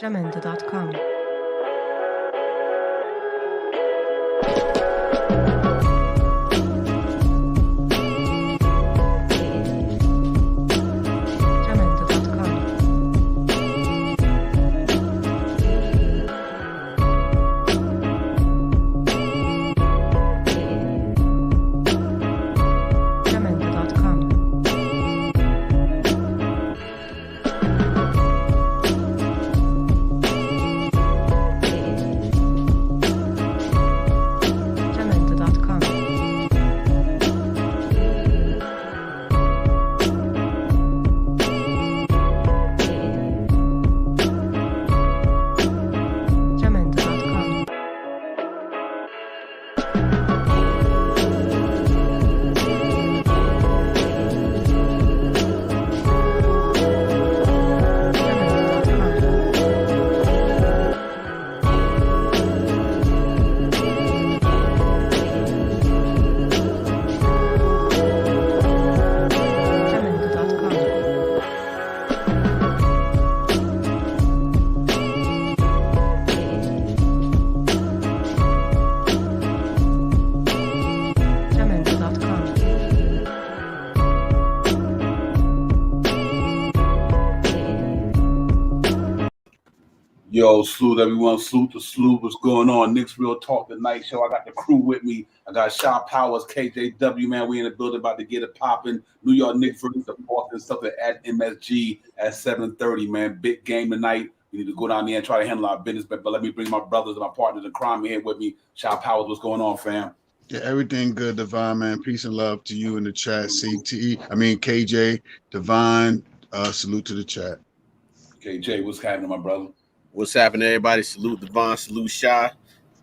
Jamendo.com. Yo, salute everyone. Salute the salute. What's going on? Knicks Real Talk, the night show. I got the crew with me. I got Shaw Powers, KJW, man. We in the building about to get it popping. New York Knicks versus the Boston Celtics at MSG at 7:30, man. Big game tonight. We need to go down there and try to handle our business. But let me bring my brothers and my partners in crime here with me. Shaw Powers, what's going on, fam? Yeah, everything good, Divine, man. Peace and love to you in the chat. KJ, Divine, salute to the chat. KJ, what's happening, my brother? What's happening, everybody? Salute Devon, salute Shy.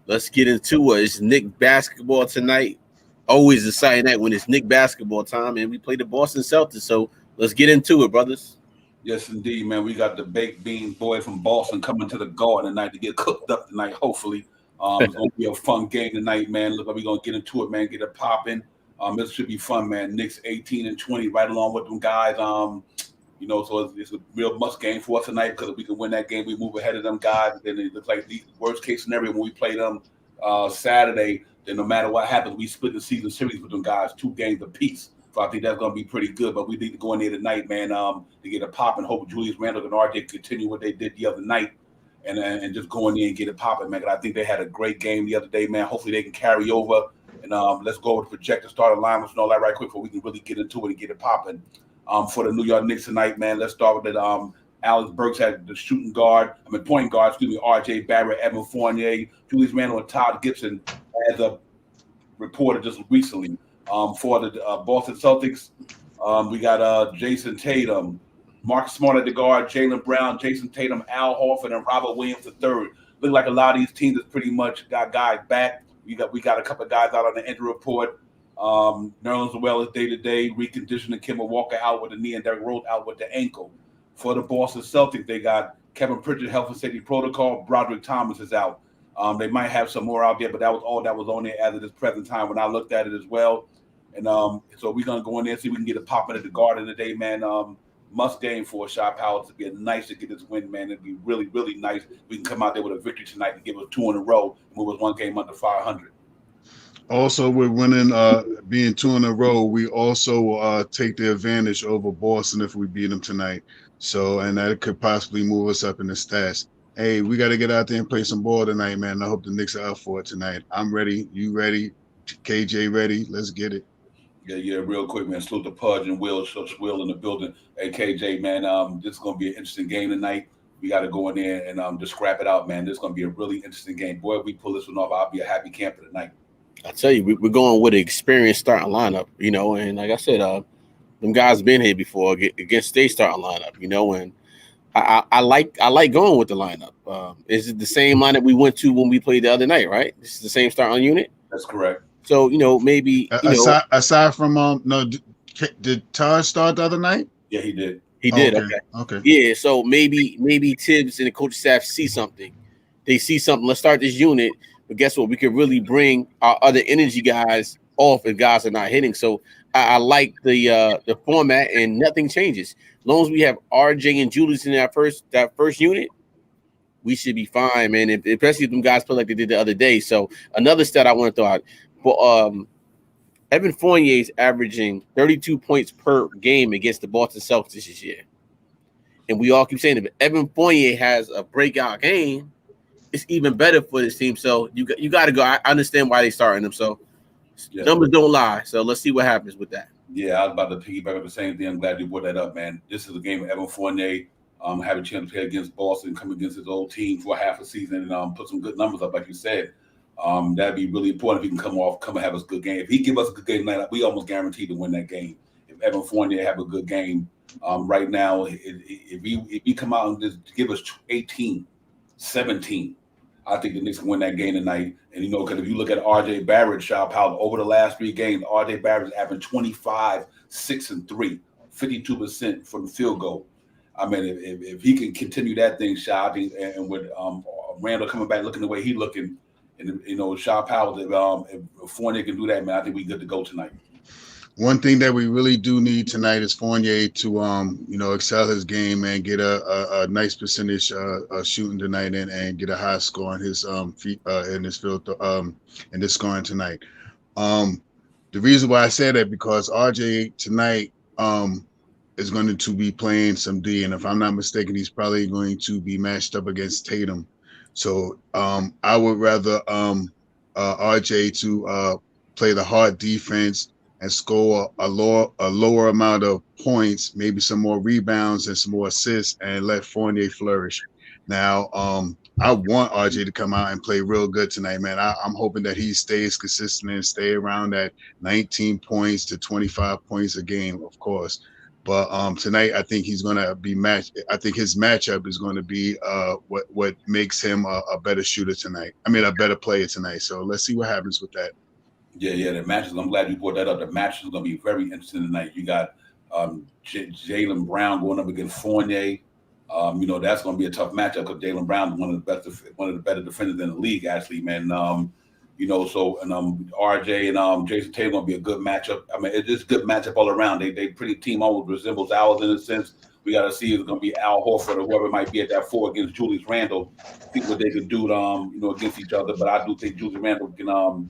Let's get into it. It's Knick basketball tonight. Always a Saturday night when it's Knick basketball time, and we play the Boston Celtics. So let's get into it, brothers. Yes, indeed, man. We got the baked bean boy from Boston coming to the Garden tonight to get cooked up tonight, hopefully. It's going to be a fun game tonight, man. Look like we're going to get into it, man, get it popping. This should be fun, man. Knicks 18-20, right along with them guys. So it's a real must game for us tonight because if we can win that game, we move ahead of them guys. Then it looks like the worst case scenario when we play them Saturday, then no matter what happens, we split the season series with them guys 2 games apiece. So I think that's going to be pretty good. But we need to go in there tonight, man, to get a pop and hope Julius Randle and RJ continue what they did the other night and just go in there and get it popping, man. I think they had a great game the other day, man. Hopefully they can carry over. And let's go with the projected starting lineups and all that right quick before we can really get into it and get it popping. For the New York Knicks tonight, man, let's start with that. Alex Burks had the point guard, RJ Barrett, Evan Fournier, Julius Randle, and Todd Gibson, as a reported just recently. For the Boston Celtics, we got Jason Tatum, Mark Smart at the guard, Jaylen Brown, Jason Tatum, Al Horford, and Robert Williams III. Look like a lot of these teams has pretty much got guys back. We got a couple of guys out on the injury report. Nerlens Noel is day-to-day, reconditioning Kemba Walker out with the knee and Derrick Rose out with the ankle. For the Boston Celtics, they got Kevin Pritchard, health and safety protocol. Broderick Thomas is out. They might have some more out there, but that was all that was on there as of this present time when I looked at it as well. And so we're going to go in there and see if we can get it popping at the Garden today, man. Must game for Shot Powers to be nice to get this win, man. It'd be really, really nice. We can come out there with a victory tonight and give us 2 in a row and move us 1 game under 500. Also, we're winning, being 2 in a row. We also take the advantage over Boston if we beat them tonight. So, and that could possibly move us up in the stats. Hey, we got to get out there and play some ball tonight, man. I hope the Knicks are up for it tonight. I'm ready. You ready? KJ ready? Let's get it. Yeah, real quick, man. Salute to Pudge and Will in the building. Hey, KJ, man, this is going to be an interesting game tonight. We got to go in there and just scrap it out, man. This is going to be a really interesting game. Boy, if we pull this one off, I'll be a happy camper tonight. I tell you, we're going with an experienced starting lineup, and like I said, them guys been here before against state starting lineup, and I like going with the lineup. Is it the same lineup we went to when we played the other night, right? This is the same starting unit? That's correct. So, maybe aside from did Taj start the other night? Yeah, he did. He did. Okay. Yeah, so maybe Tibbs and the coaching staff see something. They see something. Let's start this unit. But guess what? We could really bring our other energy guys off if guys are not hitting. So I like the format, and nothing changes. As long as we have RJ and Julius in that first unit, we should be fine, man. Especially if them guys play like they did the other day. So another stat I want to throw out, but Evan Fournier is averaging 32 points per game against the Boston Celtics this year. And we all keep saying it, but Evan Fournier has a breakout game. It's even better for this team. So you got to go. I understand why they starting them. So numbers don't lie. So let's see what happens with that. Yeah, I was about to piggyback up the same thing. I'm glad you brought that up, man. This is a game of Evan Fournier have a chance to play against Boston, come against his old team for half a season, and put some good numbers up, like you said. That'd be really important if he can come and have us a good game. If he give us a good game tonight, we almost guaranteed to win that game. If Evan Fournier have a good game right now, if he come out and just give us 18, 17, I think the Knicks can win that game tonight. And, because if you look at R.J. Barrett, Shaw Powell, over the last 3 games, R.J. Barrett's averaged 25, 6 and 3, 52% from the field goal. I mean, if he can continue that thing, Shaw, and with Randall coming back looking the way he's looking, and, Shaw Powell, if Fournier can do that, man, I think we're good to go tonight. One thing that we really do need tonight is Fournier to excel his game and get a nice percentage shooting tonight and get a high score on his feet in his field in this scoring tonight. The reason why I say that because RJ tonight is going to be playing some D, and if I'm not mistaken, he's probably going to be matched up against Tatum. So I would rather RJ to play the hard defense and score a lower amount of points, maybe some more rebounds and some more assists, and let Fournier flourish. Now, I want RJ to come out and play real good tonight, man. I'm hoping that he stays consistent and stay around that 19 points to 25 points a game, of course. But tonight, I think he's going to be matched. I think his matchup is going to be what makes him a better shooter tonight. I mean, a better player tonight. So let's see what happens with that. Yeah, the matches. I'm glad you brought that up. The matches are going to be very interesting tonight. You got Jaylen Brown going up against Fournier. That's going to be a tough matchup because Jaylen Brown is one of the better defenders in the league, actually, man. RJ and Jason Tatum going to be a good matchup. I mean, it's just a good matchup all around. They pretty team almost resembles ours in a sense. We got to see if it's going to be Al Horford or whoever might be at that 4 against Julius Randle. See what they can do, against each other. But I do think Julius Randle can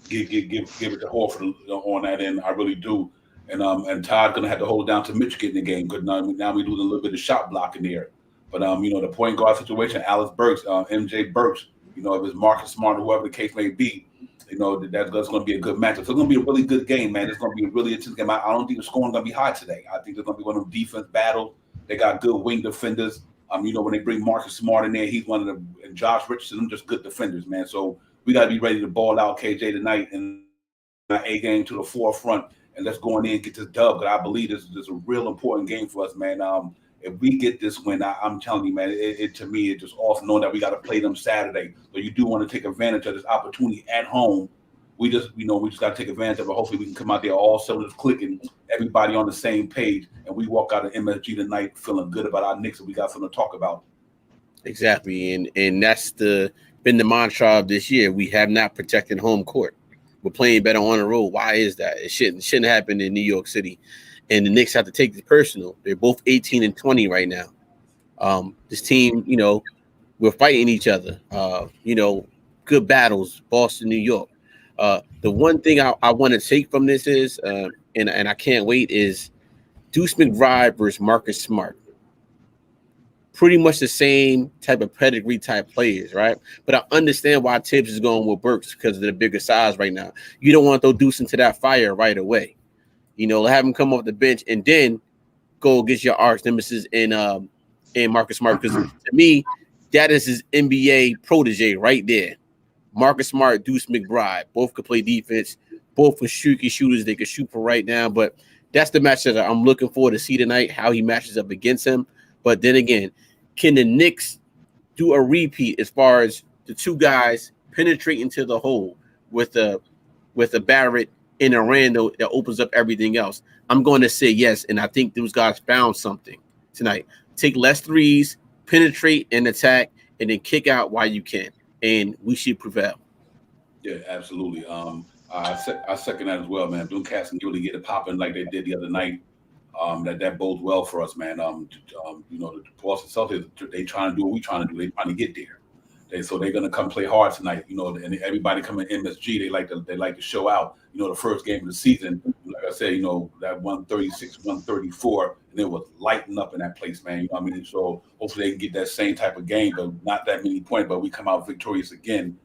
give it to Horford on that end. I really do. And Todd's gonna have to hold down to Mitch getting the game because now we losing a little bit of shot blocking there. But the point guard situation, Alex Burks, MJ Burks, if it's Marcus Smart or whoever the case may be, that's going to be a good matchup. So it's going to be a really good game, man. It's going to be a really intense game. I don't think the scoring going to be high today. I think it's going to be one of them defense battles. They got good wing defenders. When they bring Marcus Smart in there, he's one of them. And Josh Richardson, them just good defenders, man. So we got to be ready to ball out KJ tonight and A game to the forefront. And let's go in there and get this dub. Because I believe this is a real important game for us, man. If we get this win, I'm telling you, man, to me, it's just awesome knowing that we got to play them Saturday. So you do want to take advantage of this opportunity at home. We just got to take advantage of it. Hopefully we can come out there all cylinders clicking, everybody on the same page, and we walk out of MSG tonight feeling good about our Knicks and we got something to talk about. Exactly, and that's been the mantra of this year. We have not protected home court. We're playing better on the road. Why is that? It shouldn't happen in New York City. And the Knicks have to take this personal. They're both 18 and 20 right now. This team, we're fighting each other. Good battles, Boston, New York. The one thing I want to take from this is, and I can't wait, is Deuce McBride versus Marcus Smart. Pretty much the same type of pedigree type players, right? But I understand why Tibbs is going with Burks because of the bigger size right now. You don't want to throw Deuce into that fire right away. Have him come off the bench and then go against your arch nemesis in Marcus Smart. Because to me, that is his NBA protege right there. Marcus Smart, Deuce McBride. Both could play defense. Both are streaky shooters. They could shoot for right now. But that's the match that I'm looking forward to see tonight, how he matches up against him. But then again, can the Knicks do a repeat as far as the two guys penetrate into the hole with a Barrett and a Randall that opens up everything else? I'm going to say yes, and I think those guys found something tonight. Take less threes, penetrate and attack, and then kick out while you can, and we should prevail. Yeah, absolutely. I second that as well, man. Them cats can really get it popping like they did the other night. That bodes well for us, man. The Boston Celtics, they trying to do what we trying to do. They trying to get there. So they're gonna come play hard tonight, and everybody coming MSG, they like to show out, the first game of the season. Like I said, that 136, 134, and it was lighting up in that place, man. You know what I mean? So hopefully they can get that same type of game, but not that many points, but we come out victorious again.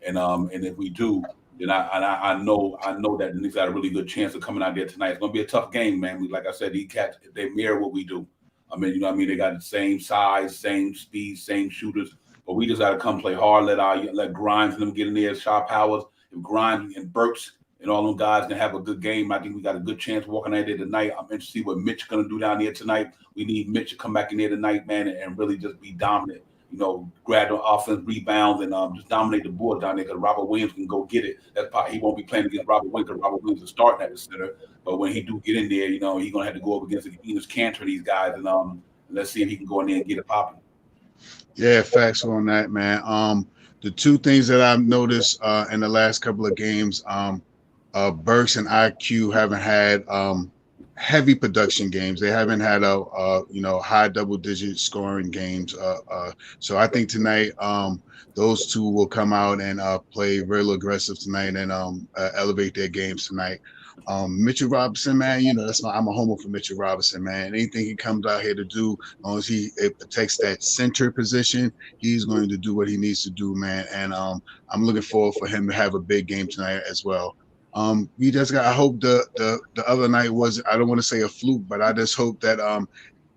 And if we do, then I know that the Knicks got a really good chance of coming out there tonight. It's gonna be a tough game, man. Like I said, these cats, they mirror what we do. I mean, they got the same size, same speed, same shooters. But we just got to come play hard. Let Grimes and them get in there. Sharp Powers, if Grimes and Burks and all them guys can have a good game, I think we got a good chance walking out there tonight. I'm interested to see what Mitch is going to do down there tonight. We need Mitch to come back in there tonight, man, and really just be dominant. Grab the offense, rebounds, and just dominate the board down there because Robert Williams can go get it. That's probably, he won't be playing against Robert Williams because Robert Williams is starting at the center. But when he do get in there, he's going to have to go up against Enos Kanter, these guys, and let's see if he can go in there and get it popping. Yeah, facts on that, man. The two things that I've noticed in the last couple of games, Burks and IQ haven't had heavy production games. They haven't had a high double-digit scoring games. So I think tonight those two will come out and play real aggressive tonight and elevate their games tonight. Mitchell Robinson, man, I'm a homer for Mitchell Robinson, man. Anything he comes out here to do, as long as it protects that center position, he's going to do what he needs to do, man. And I'm looking forward for him to have a big game tonight as well. I hope the other night was, I don't want to say a fluke, but I just hope that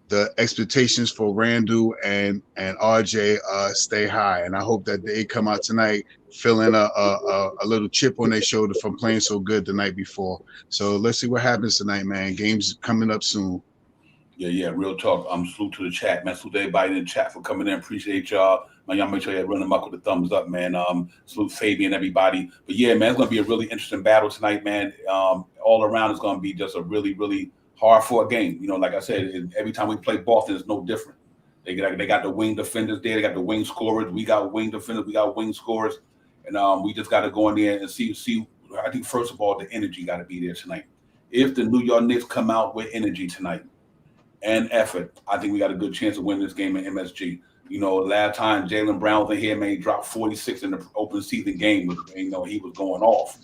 the expectations for Randall and RJ stay high, and I hope that they come out tonight feeling a little chip on their shoulder from playing so good the night before. So let's see what happens tonight, man. Games coming up soon. Yeah, real talk. Salute to the chat, man. Salute to everybody in the chat for coming in. Appreciate y'all. Man, y'all make sure you run them up with the thumbs up, man. Salute Fabian, everybody. But yeah, man, it's gonna be a really interesting battle tonight, man. All around, it's gonna be just a really, really hard fought game. Like I said, every time we play Boston, it's no different. They got the wing defenders there. They got the wing scorers. We got wing defenders. We got wing scorers. And we just got to go in there and see. I think, first of all, the energy got to be there tonight. If the New York Knicks come out with energy tonight and effort, I think we got a good chance of winning this game at MSG. Last time Jaylen Brown was in here, man, he dropped 46 in the open season game. He was going off.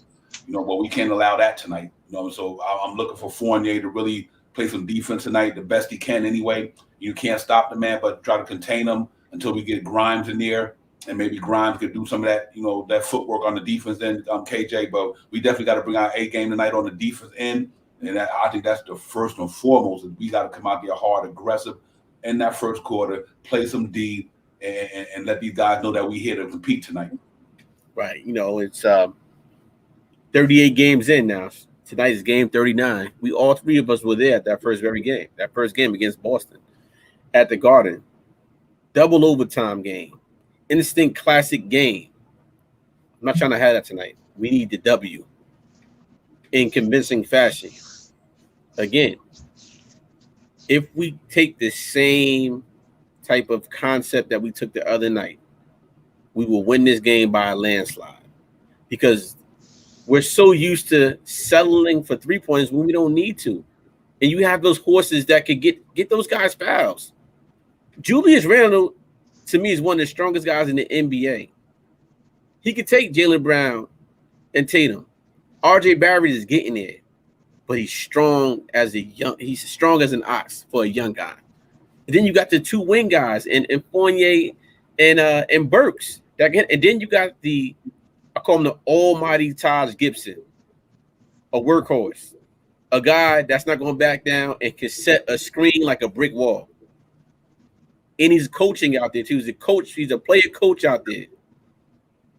But we can't allow that tonight. So I'm looking for Fournier to really play some defense tonight, the best he can anyway. You can't stop the man, but try to contain him until we get Grimes in there. And maybe Grimes could do some of that, that footwork on the defense end, KJ. But we definitely got to bring our A game tonight on the defense end. And I think that's the first and foremost. We got to come out there hard, aggressive in that first quarter, play some D, and let these guys know that we here to compete tonight. Right. It's 38 games in now. Tonight's game 39. All three of us were there at that first game against Boston at the Garden. Double overtime game. Instant classic game. I'm not trying to have that tonight. We need the W in convincing fashion. Again, if we take the same type of concept that we took the other night, we will win this game by a landslide because we're so used to settling for 3 points when we don't need to. And you have those horses that could get those guys fouls. Julius Randle, to me, is one of the strongest guys in the NBA. He could take Jaylen Brown and Tatum. RJ Barrett is getting there, but he's strong as an ox for a young guy. And then you got the two wing guys and Fournier and Burks. And then you got I call him the almighty Taj Gibson, a workhorse, a guy that's not going to back down and can set a screen like a brick wall. And he's coaching out there too. He's a player coach out there.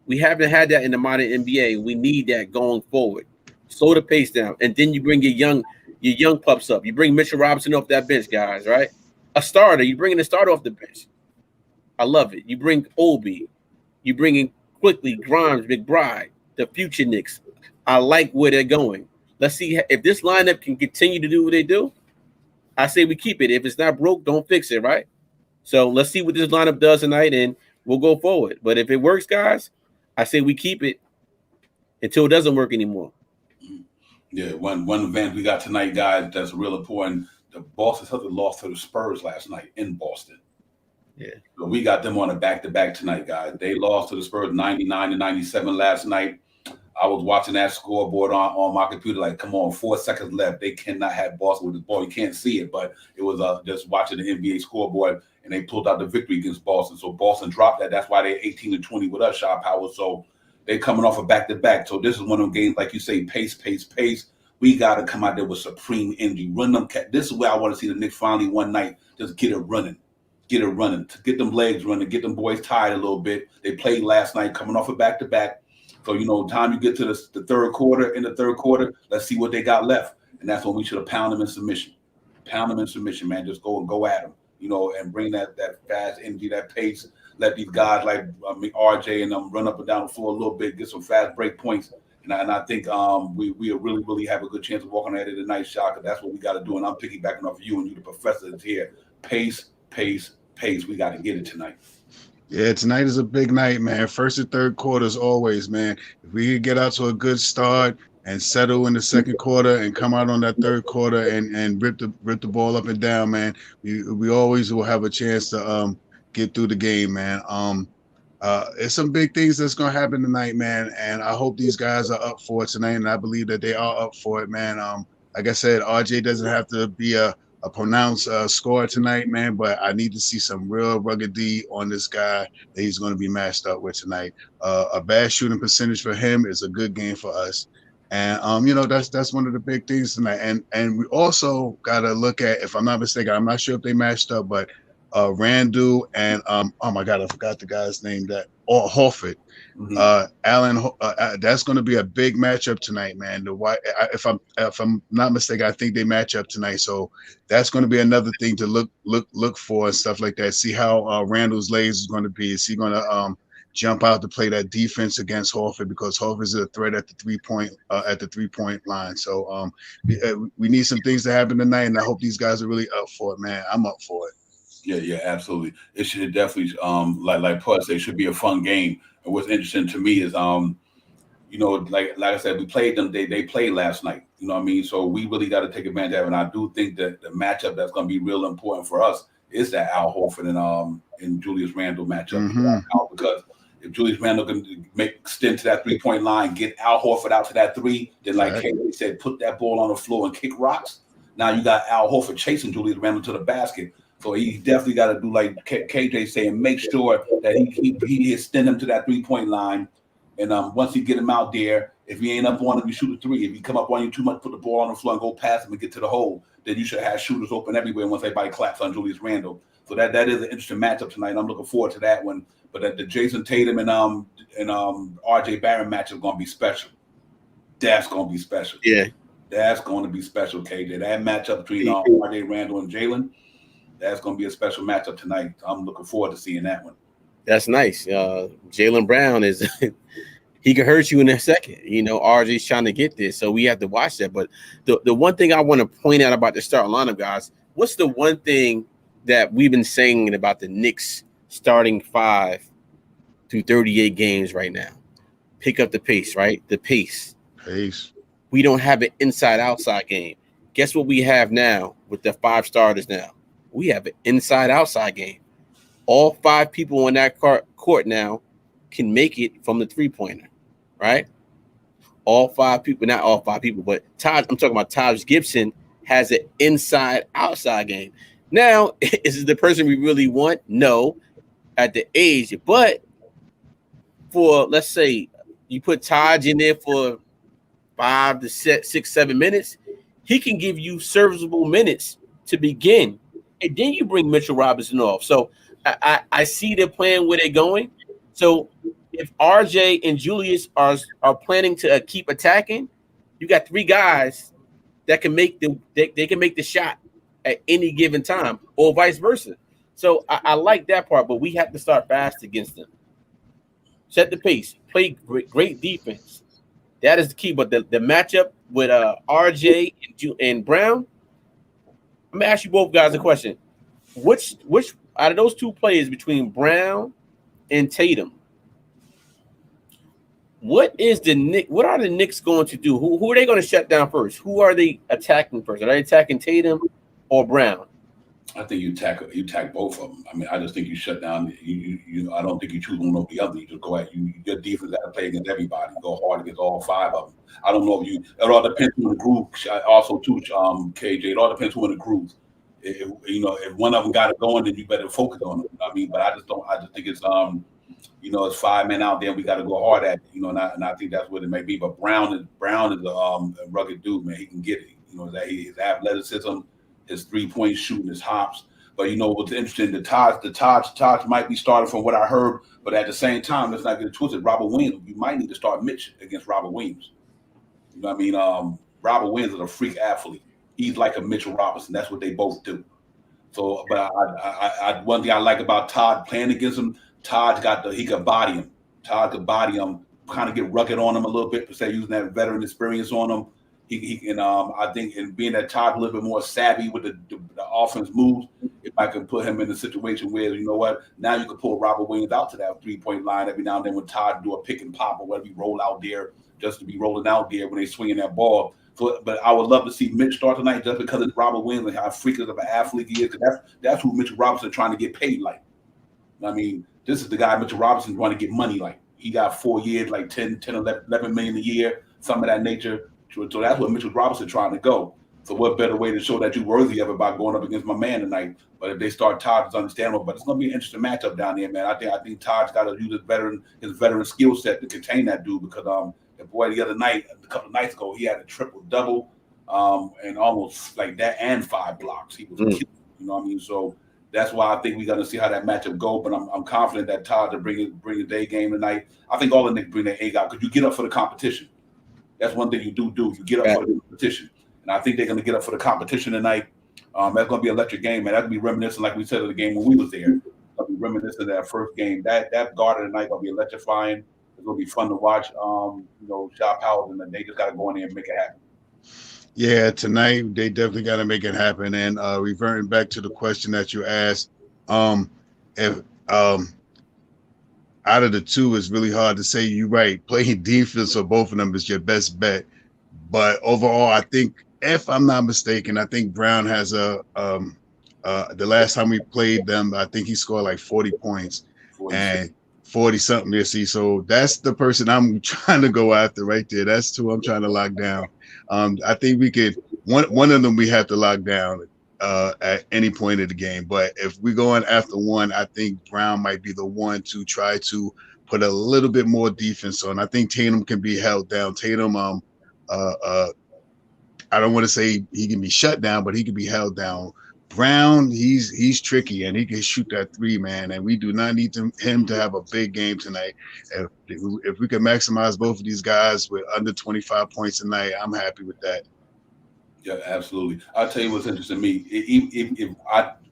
We haven't had that in the modern NBA. We need that going forward. Slow the pace down. And then you bring your young pups up. You bring Mitchell Robinson off that bench, guys, right? A starter. You bring in a starter off the bench. I love it. You bring Obi. You bring in quickly Grimes, McBride, the future Knicks. I like where they're going. Let's see if this lineup can continue to do what they do. I say we keep it. If it's not broke, don't fix it, right? So let's see what this lineup does tonight, and we'll go forward. But if it works, guys, I say we keep it until it doesn't work anymore. Yeah, one event we got tonight, guys, that's real important. the Boston Celtics lost to the Spurs last night in Boston. Yeah. So we got them on a back-to-back tonight, guys. They lost to the Spurs 99-97 last night. I was watching that scoreboard on my computer, like, come on, 4 seconds left. They cannot have Boston with the ball. You can't see it, but it was just watching the NBA scoreboard, and they pulled out the victory against Boston. So Boston dropped that. That's why they're 18-20 with us, Shot Power. So they're coming off a back-to-back. So this is one of them games, like you say, pace. We got to come out there with supreme energy. Run them. This is where I want to see the Knicks finally one night just get it running. Get them legs running, get them boys tired a little bit. They played last night coming off a back-to-back. So, time you get to the third quarter, let's see what they got left. And that's when we should have pounded them in submission. Man. Just go at them, and bring that fast energy, that pace. Let these guys like RJ and them run up and down the floor a little bit, get some fast break points. And I think we really, really have a good chance of walking at it tonight, Shaka. That's what we got to do. And I'm piggybacking off of you and you, the professor, that's here. Pace. We got to get it tonight. Yeah, tonight is a big night, man. First and third quarters always, man. If we could get out to a good start and settle in the second quarter and come out on that third quarter and rip the ball up and down, man, we always will have a chance to get through the game, man. It's some big things that's gonna happen tonight, man, and I hope these guys are up for it tonight, and I believe that they are up for it, man. Like I said, RJ doesn't have to be a pronounced score tonight, man, but I need to see some real rugged D on this guy that he's going to be matched up with tonight. A bad shooting percentage for him is a good game for us. And, that's one of the big things tonight. And we also got to look at, if I'm not mistaken, I'm not sure if they matched up, but Randall and, oh my God, I forgot the guy's name, Horford. Mm-hmm. Allen, that's going to be a big matchup tonight, man. If I'm not mistaken, I think they match up tonight, so that's going to be another thing to look for and stuff like that. See how Randall's legs is going to be. Is he going to jump out to play that defense against Horford, because Horford is a threat at the 3-point line. So we need some things to happen tonight, and I hope these guys are really up for it, man. I'm up for it. Yeah, absolutely. It should definitely, like Pud said, it should be a fun game. And what's interesting to me is, like I said, we played them. They played last night. You know what I mean? So we really got to take advantage of it. And I do think that the matchup that's going to be real important for us is that Al Horford and Julius Randle matchup. Mm-hmm. Because if Julius Randle can extend to that 3-point line, get Al Horford out to that 3, then like KJ said, put that ball on the floor and kick rocks. Now you got Al Horford chasing Julius Randle to the basket. So he definitely got to do like KJ saying, make sure that he extend him to that 3-point line. And once you get him out there, if he ain't up on him, you shoot a 3. If he come up on you too much, put the ball on the floor and go past him and get to the hole, then you should have shooters open everywhere once everybody claps on Julius Randle. So that is an interesting matchup tonight. I'm looking forward to that one. But the Jason Tatum and RJ Barron matchup is going to be special. That's going to be special. Yeah. That's going to be special, KJ. That matchup between RJ Randle and Jalen, that's going to be a special matchup tonight. I'm looking forward to seeing that one. That's nice. Jaylen Brown is he can hurt you in a second. RJ's trying to get this, so we have to watch that. But the one thing I want to point out about the starting lineup, guys, what's the one thing that we've been saying about the Knicks starting 5 through 38 games right now? Pick up the pace, right? The pace. We don't have an inside-outside game. Guess what we have now with the 5 starters now? We have an inside-outside game. All 5 people on that court now can make it from the 3-pointer, right? All 5 people, not all 5 people, but I'm talking about Taj Gibson has an inside-outside game. Now, is it the person we really want? No, at the age. But for, let's say, you put Taj in there for 5 to 6, 7 minutes, he can give you serviceable minutes to begin. And then you bring Mitchell Robinson off. So I see the plan where they're going. So if RJ and Julius are planning to keep attacking, you got 3 guys that can make they can make the shot at any given time, or vice versa. So I like that part, but we have to start fast against them. Set the pace, play great defense. That is the key. But the matchup with RJ and Brown, I'm gonna ask you both guys a question. Which out of those 2 players between Brown and Tatum, what are the Knicks going to do? Who are they going to shut down first? Who are they attacking first? Are they attacking Tatum or Brown? I think you tack both of them. I mean, I just think you shut down. I don't think you choose one over the other. You just go at your defense got to play against everybody. Go hard against all five of them. I don't know if you. It all depends on the group. Also, too, KJ. It all depends on the groups. If one of them got it going, then you better focus on them. I mean, but I just don't. I just think it's it's 5 men out there. And we got to go hard at it. And I think that's what it may be. But Brown is a rugged dude, man. He can get it. That his athleticism, his 3-point shooting, his hops. But what's interesting, the Taj might be starting from what I heard, but at the same time, let's not get it twisted. Robert Williams, you might need to start Mitch against Robert Williams. You know what I mean? Robert Williams is a freak athlete. He's like a Mitchell Robinson. That's what they both do. So, but I one thing I like about Todd playing against him, he could body him. Todd could body him, kind of get rugged on him a little bit, per se, using that veteran experience on him. He can, I think, in being that Todd a little bit more savvy with the offense moves, if I can put him in a situation where, now you can pull Robert Williams out to that 3-point line every now and then when Todd do a pick and pop or whatever, he roll out there just to be rolling out there when they swinging that ball. So, but I would love to see Mitch start tonight just because it's Robert Williams and how freakish of an athlete he is. Because that's who Mitchell Robinson trying to get paid like. I mean, this is the guy Mitchell Robinson trying to get money like. He got 4 years, like 10, 11 million a year, something of that nature. So that's what Mitchell Robinson trying to go. So what better way to show that you're worthy of it by going up against my man tonight? But if they start Todd, it's understandable. But it's going to be an interesting matchup down there, man. I think Todd's got to use his veteran skill set to contain that dude because the boy the other night, a couple of nights ago, he had a triple-double and almost like that and 5 blocks. He was killing, you know what I mean? So that's why I think we're going to see how that matchup go. But I'm confident that Todd to bring his day game tonight. I think all the Knicks bring their A guy because you get up for the competition. That's one thing you do. You get up for the competition. And I think they're going to get up for the competition tonight. That's going to be an electric game, man. That's going to be reminiscent, like we said, of the game when we was there. That'll be reminiscent of that first game. That guard of the night going to be electrifying. It's going to be fun to watch. Shot Powell, and then they just got to go in there and make it happen. Yeah, tonight they definitely got to make it happen. And reverting back to the question that you asked, if out of the two, it's really hard to say. You're right. Playing defense for both of them is your best bet. But overall, I think, if I'm not mistaken, I think Brown has the last time we played them, I think he scored like 40 points 46. And 40 something. You see, so that's the person I'm trying to go after right there. That's who I'm trying to lock down. I think we could one of them we have to lock down at any point of the game. But if we're going after one, I think Brown might be the one to try to put a little bit more defense on. I think Tatum can be held down. Tatum, I don't want to say he can be shut down, but he can be held down. Brown, he's tricky and he can shoot that 3, man. And we do not need him to have a big game tonight. If we can maximize both of these guys with under 25 points tonight, I'm happy with that. Yeah, absolutely. I'll tell you what's interesting to me. If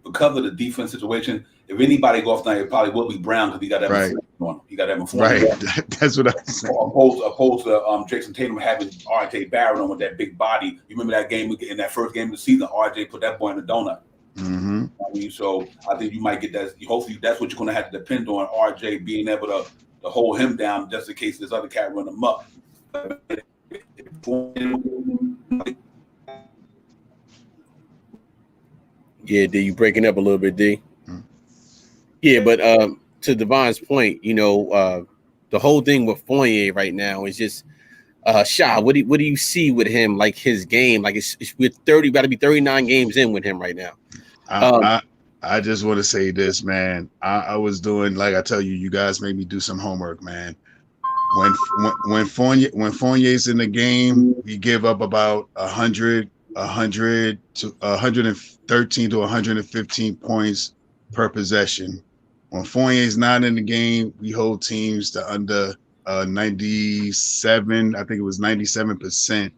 because of the defense situation, if anybody go off tonight, it probably will be Brown because he got that right on him. He got that right. That's what I'm saying. Opposed to Jason Tatum having RJ Barrett on with that big body. You remember that game in that first game of the season? RJ put that boy in the donut. Mm-hmm. I mean, so I think you might get that. Hopefully, that's what you're going to have to depend on RJ being able to hold him down just in case this other cat run him up. Yeah, D, you breaking up a little bit, D. Mm-hmm. Yeah, but to Devon's point, the whole thing with Fournier right now is just Sha. What do you see with him? Like his game, like it's with 30, got to be 39 games in with him right now. I just want to say this, man. I was doing, like I tell you, you guys made me do some homework, man. When Fournier's in the game, we give up about 100 to 113 to 115 points per possession. When Fournier's not in the game, we hold teams to under 97. I think it was 97%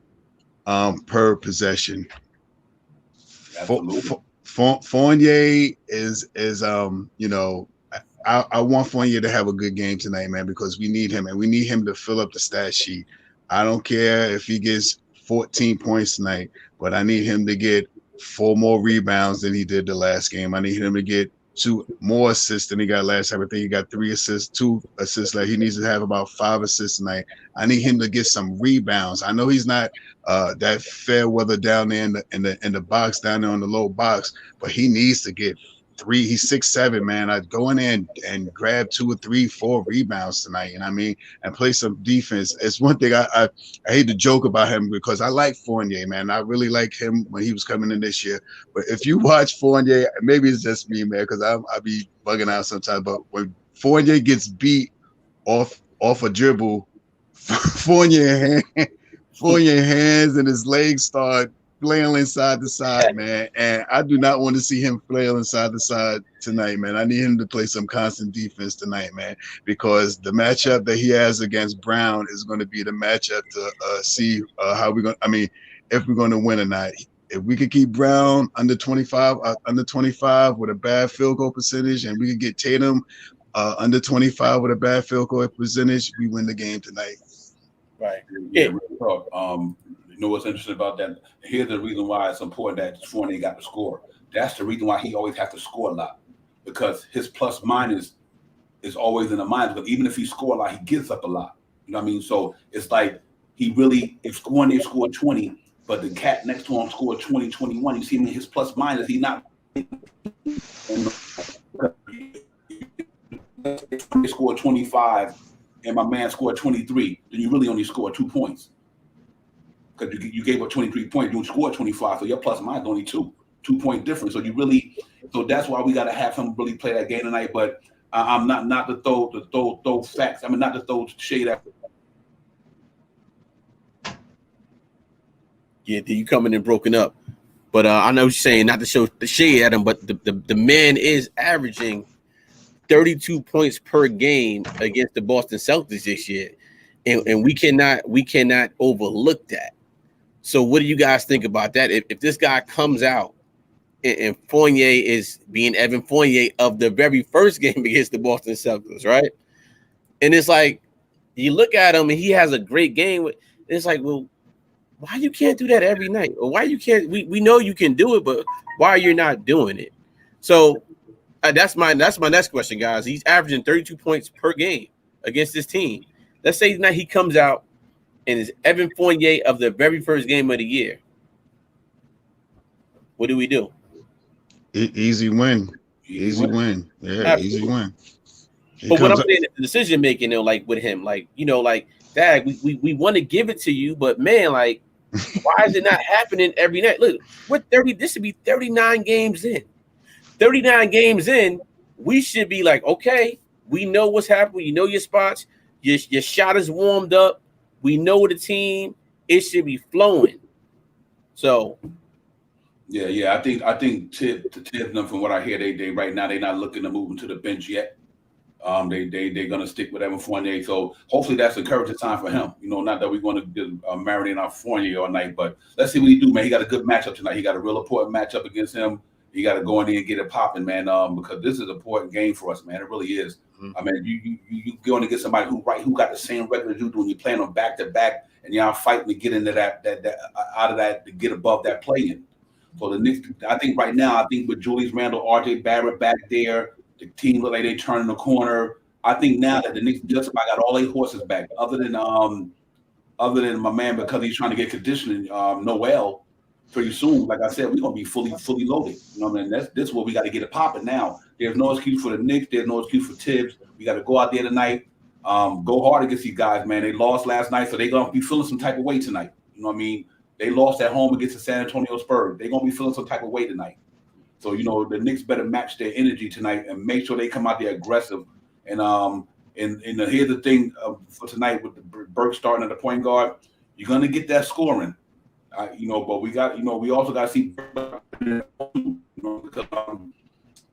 per possession. Fournier is I want Fournier to have a good game tonight, man, because we need him and we need him to fill up the stat sheet. I don't care if he gets 14 points tonight, but I need him to get 4 more rebounds than he did the last game. I need him to get two more assists than he got last time. I think he got 3 assists, 2 assists. Like he needs to have about 5 assists tonight. I need him to get some rebounds. I know he's not that fair weather down there in the box down there on the low box, but he needs to get 3. He's 6'7", man. I'd go in there and grab 2 or 3, 4 rebounds tonight. You know what I mean? And play some defense. It's one thing I hate to joke about him because I like Fournier, man. I really like him when he was coming in this year. But if you watch Fournier, maybe it's just me, man, because I be bugging out sometimes. But when Fournier gets beat off a dribble, Fournier hands and his legs start flailing side to side, man. And I do not want to see him flailing side to side tonight, man. I need him to play some constant defense tonight, man, because the matchup that he has against Brown is going to be the matchup to see how we're going. I mean, if we're going to win or not. If we could keep Brown under 25 with a bad field goal percentage, and we could get Tatum under 25 with a bad field goal percentage, we win the game tonight. Right. Yeah. You know what's interesting about that? Here's the reason why it's important that Fournier got to score. That's the reason why he always has to score a lot, because his plus minus is always in the minus. But even if he score a lot, he gives up a lot. You know what I mean? So it's like if Fournier scored 20, but the cat next to him scored 20, 21, you see him in his plus minus, he's not. He scored 25 and my man scored 23, then you really only scored 2 points. Because you gave up 23 points, you scored 25, so your plus minus only 2-point difference. So that's why we got to have him really play that game tonight. But I'm not to throw facts. I mean, not to throw shade at. Yeah, you coming in broken up, but I know what you're saying. Not to show the shade at him, but the man is averaging 32 points per game against the Boston Celtics this year, and we cannot overlook that. So, what do you guys think about that? If this guy comes out and Fournier is being Evan Fournier of the very first game against the Boston Celtics, right? And it's like you look at him and he has a great game. It's like, well, why you can't do that every night? Or why you can't? We know you can do it, but why are you not doing it? So that's my next question, guys. He's averaging 32 points per game against this team. Let's say tonight he comes out and is Evan Fournier of the very first game of the year. What do we do? Easy win. Easy win. Yeah, Absolutely. Easy win. But what I'm saying is the decision making, though, like with him, like, you know, like, Dad, we want to give it to you, but man, like, why is it not happening every night? Look, this should be 39 games in. 39 games in, we should be like, okay, we know what's happening. You know your spots. Your shot is warmed up. We know the team. It should be flowing. So, yeah. I think Tibbs, from what I hear, they right now they're not looking to move him to the bench yet. They're gonna stick with Evan Fournier. So hopefully that's encouraging time for him. You know, not that we want to marinate on Fournier all night, but let's see what he do, man. He got a good matchup tonight. He got a real important matchup against him. You got to go in there and get it popping, man. Because this is an important game for us, man. It really is. Mm-hmm. I mean, you going to get somebody who got the same record as you do, and you're playing them back to back, and y'all fighting to get into that out of that to get above that play-in. So the Knicks, I think right now, with Julius Randle, RJ Barrett back there, the team look like they turning the corner. I think now that the Knicks just about got all 8 horses back, other than my man, because he's trying to get conditioning, Noel. Pretty soon, like I said, we're gonna be fully loaded. You know what I mean? This is where we got to get it popping now. There's no excuse for the Knicks. There's no excuse for Tibbs. We got to go out there tonight, go hard against these guys, man. They lost last night, so they're gonna be feeling some type of way tonight. You know what I mean? They lost at home against the San Antonio Spurs. They're gonna be feeling some type of way tonight. So you know the Knicks better match their energy tonight and make sure they come out there aggressive. And here's the thing for tonight with the Burke starting at the point guard, you're gonna get that scoring. But we also got to see, because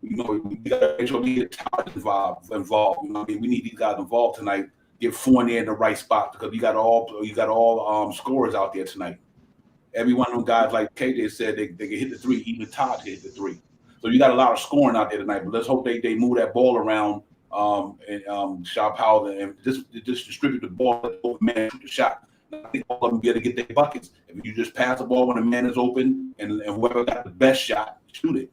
we got to make sure we get talent involved. You know what I mean? We need these guys involved tonight. Get Fournier in the right spot because you got all scorers out there tonight. Every one of them guys, like KJ said, they can hit the three. Even Todd can hit the three. So you got a lot of scoring out there tonight. But let's hope they move that ball around and Shaw Powell and just distribute the ball, let the man shoot the shot. I think all of them be able to get their buckets. If you just pass the ball when the man is open and whoever got the best shot, shoot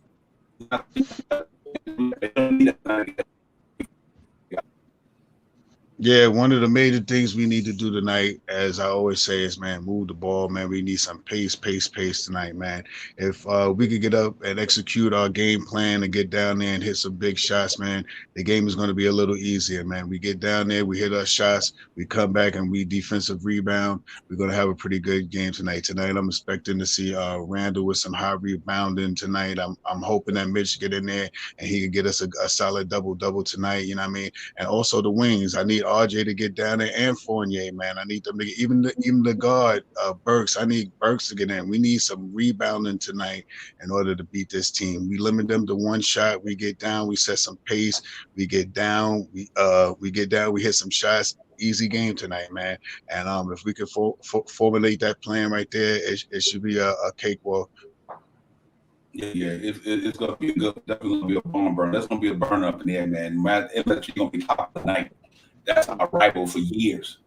it. Yeah, one of the major things we need to do tonight, as I always say, is man, move the ball, man. We need some pace tonight, man. If we could get up and execute our game plan and get down there and hit some big shots, man, the game is going to be a little easier, man. We get down there, we hit our shots, we come back and we defensive rebound. We're going to have a pretty good game tonight. Tonight, I'm expecting to see Randall with some high rebounding tonight. I'm hoping that Mitch get in there and he can get us a solid double tonight. You know what I mean? And also the wings. I need RJ to get down there and Fournier, man. I need them to get, even the guard, Burks. I need Burks to get in. We need some rebounding tonight in order to beat this team. We limit them to one shot. We get down. We set some pace. We get down. We get down. We hit some shots. Easy game tonight, man. And if we could formulate that plan right there, it should be a cakewalk. Yeah, it's gonna be good. Definitely gonna be a barn burner. That's gonna be a burner up in there, man. MSG gonna be top tonight. That's our rival for years,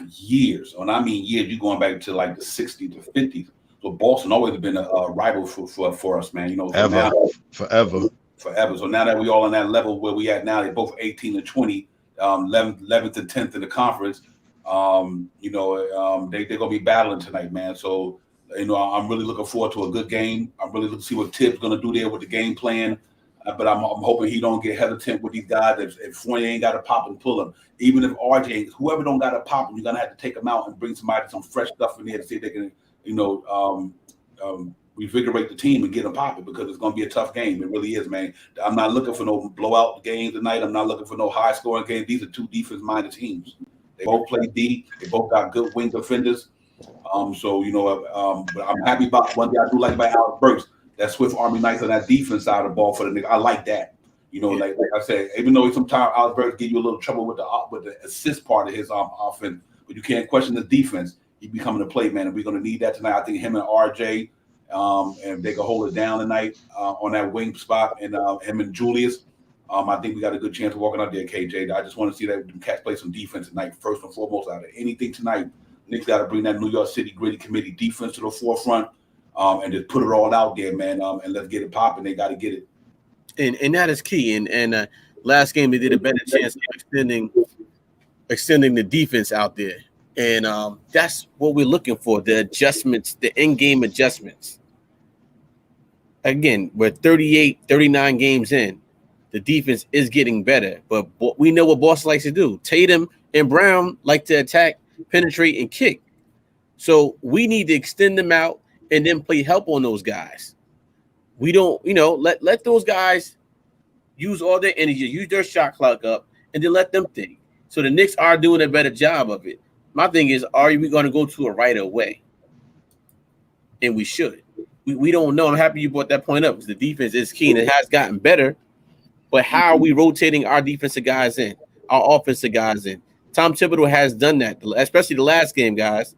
years. When I mean years, you're going back to like the '60s to '50s. So Boston always been a rival for us, man. You know, so forever. So now that we all on that level where we at now, they're both 18 and 20, 11th and 10th in the conference. They're gonna be battling tonight, man. So. You know, I'm really looking forward to a good game. I'm really looking to see what Tibbs going to do there with the game plan. But I'm hoping he don't get hesitant with these guys. If Fournier ain't got to pop and pull him, even if RJ, whoever don't got to pop him, you're going to have to take them out and bring some fresh stuff in there to see if they can, revigorate the team and get them popping because it's going to be a tough game. It really is, man. I'm not looking for no blowout games tonight. I'm not looking for no high-scoring games. These are two defense-minded teams. They both play D. They both got good wing defenders. But I'm happy about one thing I do like about Alex Burks, that Swift Army Knights on that defense side of the ball for the nigga. I like that. You know, like I said, even though sometimes Alex Burks give you a little trouble with the assist part of his offense, but you can't question the defense. He be coming to play, man, and we're gonna need that tonight. I think him and RJ, and they can hold it down tonight on that wing spot, and him and Julius. I think we got a good chance of walking out there, KJ. I just want to see that cats play some defense tonight, first and foremost, out of anything tonight. Knicks got to bring that New York City gritty committee defense to the forefront and just put it all out there, man, and let's get it popping. They got to get it. And that is key. And last game, they did a better chance of extending the defense out there. And that's what we're looking for, the adjustments, the in-game adjustments. Again, we're 38, 39 games in. The defense is getting better. But we know what Boston likes to do. Tatum and Brown like to attack, penetrate, and kick. So we need to extend them out and then play help on those guys. We don't, let those guys use all their energy, use their shot clock up, and then let them think. So the Knicks are doing a better job of it. My thing is, are we going to go to it right away? And we should. We don't know. I'm happy you brought that point up because the defense is key and it has gotten better. But how are we rotating our defensive guys in, our offensive guys in? Tom Thibodeau has done that, especially the last game, guys.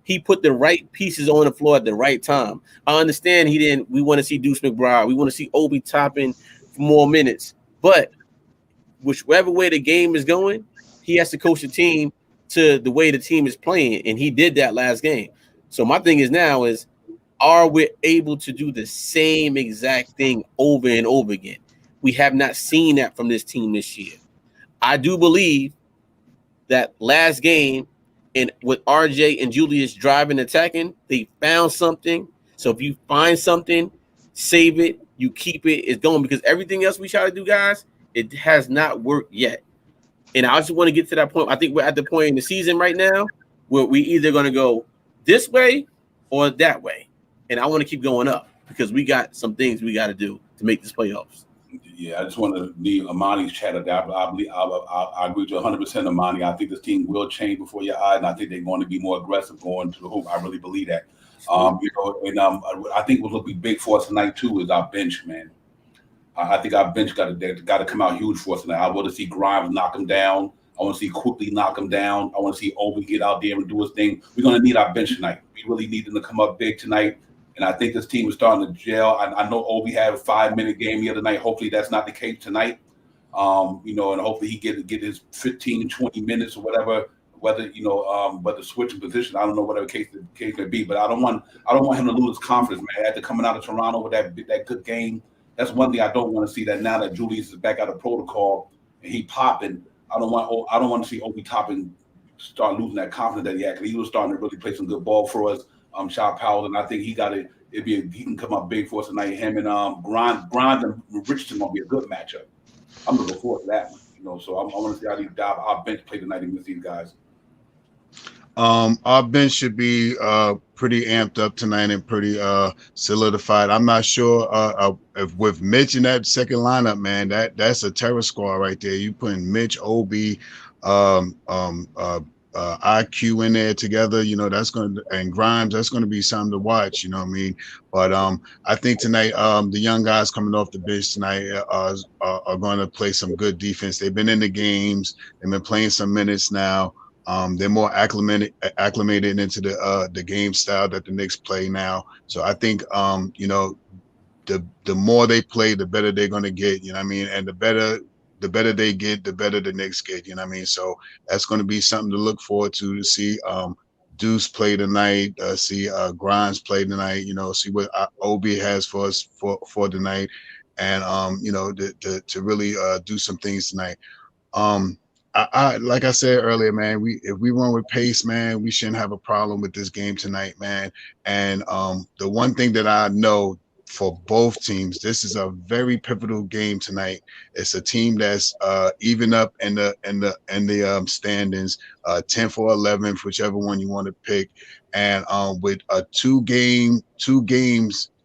He put the right pieces on the floor at the right time. I understand we want to see Deuce McBride. We want to see Obi Toppin for more minutes. But whichever way the game is going, he has to coach the team to the way the team is playing. And he did that last game. So my thing is now is, are we able to do the same exact thing over and over again? We have not seen that from this team this year. I do believe that last game, and with RJ and Julius driving, attacking, they found something. So if you find something, save it, you keep it, it's going, because everything else we try to do, guys, it has not worked yet. And I just want to get to that point. I think we're at the point in the season right now where we either going to go this way or that way. And I want to keep going up because we got some things we got to do to make this playoffs. Yeah, I just want to leave Amani's chatter there. I agree to 100%, Amani. I think this team will change before your eyes, and I think they're going to be more aggressive going to the hoop. I really believe that. I think what will be big for us tonight too is our bench, man. I think our bench got to come out huge for us tonight. I want to see Grimes knock him down. I want to see Quickly knock him down. I want to see Obi get out there and do his thing. We're going to need our bench tonight. We really need them to come up big tonight. And I think this team is starting to gel. I know Obi had a 5-minute game the other night. Hopefully that's not the case tonight. And hopefully he get his 15, 20 minutes or whatever. Whether switching position, I don't know whatever case may be. But I don't want him to lose his confidence, man. After coming out of Toronto with that good game, that's one thing I don't want to see. That now that Julius is back out of protocol and he popping, I don't want to see Obi Toppin start losing that confidence that he had, because he was starting to really play some good ball for us. Shaw Powell, and I think he can come up big for us tonight. Him and Grind and Richardson gonna be a good matchup. I'm looking forward to that one. So I want to see how our bench play tonight against these guys. Our bench should be pretty amped up tonight and pretty solidified. I'm not sure if with Mitch in that second lineup, man, that's a terror squad right there. You putting Mitch, Obi, IQ in there together, that's going to, and Grimes, that's going to be something to watch, you know what I mean? But I think tonight, the young guys coming off the bench tonight are going to play some good defense. They've been in the games, they've been playing some minutes now. They're more acclimated into the game style that the Knicks play now. So I think the more they play, the better they're going to get. You know what I mean? And the better they get, the better the Knicks get. You know what I mean? So that's going to be something to look forward to see. Deuce play tonight. See Grimes play tonight. See what Obi has for us for tonight, and to really do some things tonight. I like I said earlier, man, if we run with pace, man, we shouldn't have a problem with this game tonight, man. And the one thing that I know for both teams, this is a very pivotal game tonight. It's a team that's even up in the standings, 10th or 11th, whichever one you want to pick. And with two games,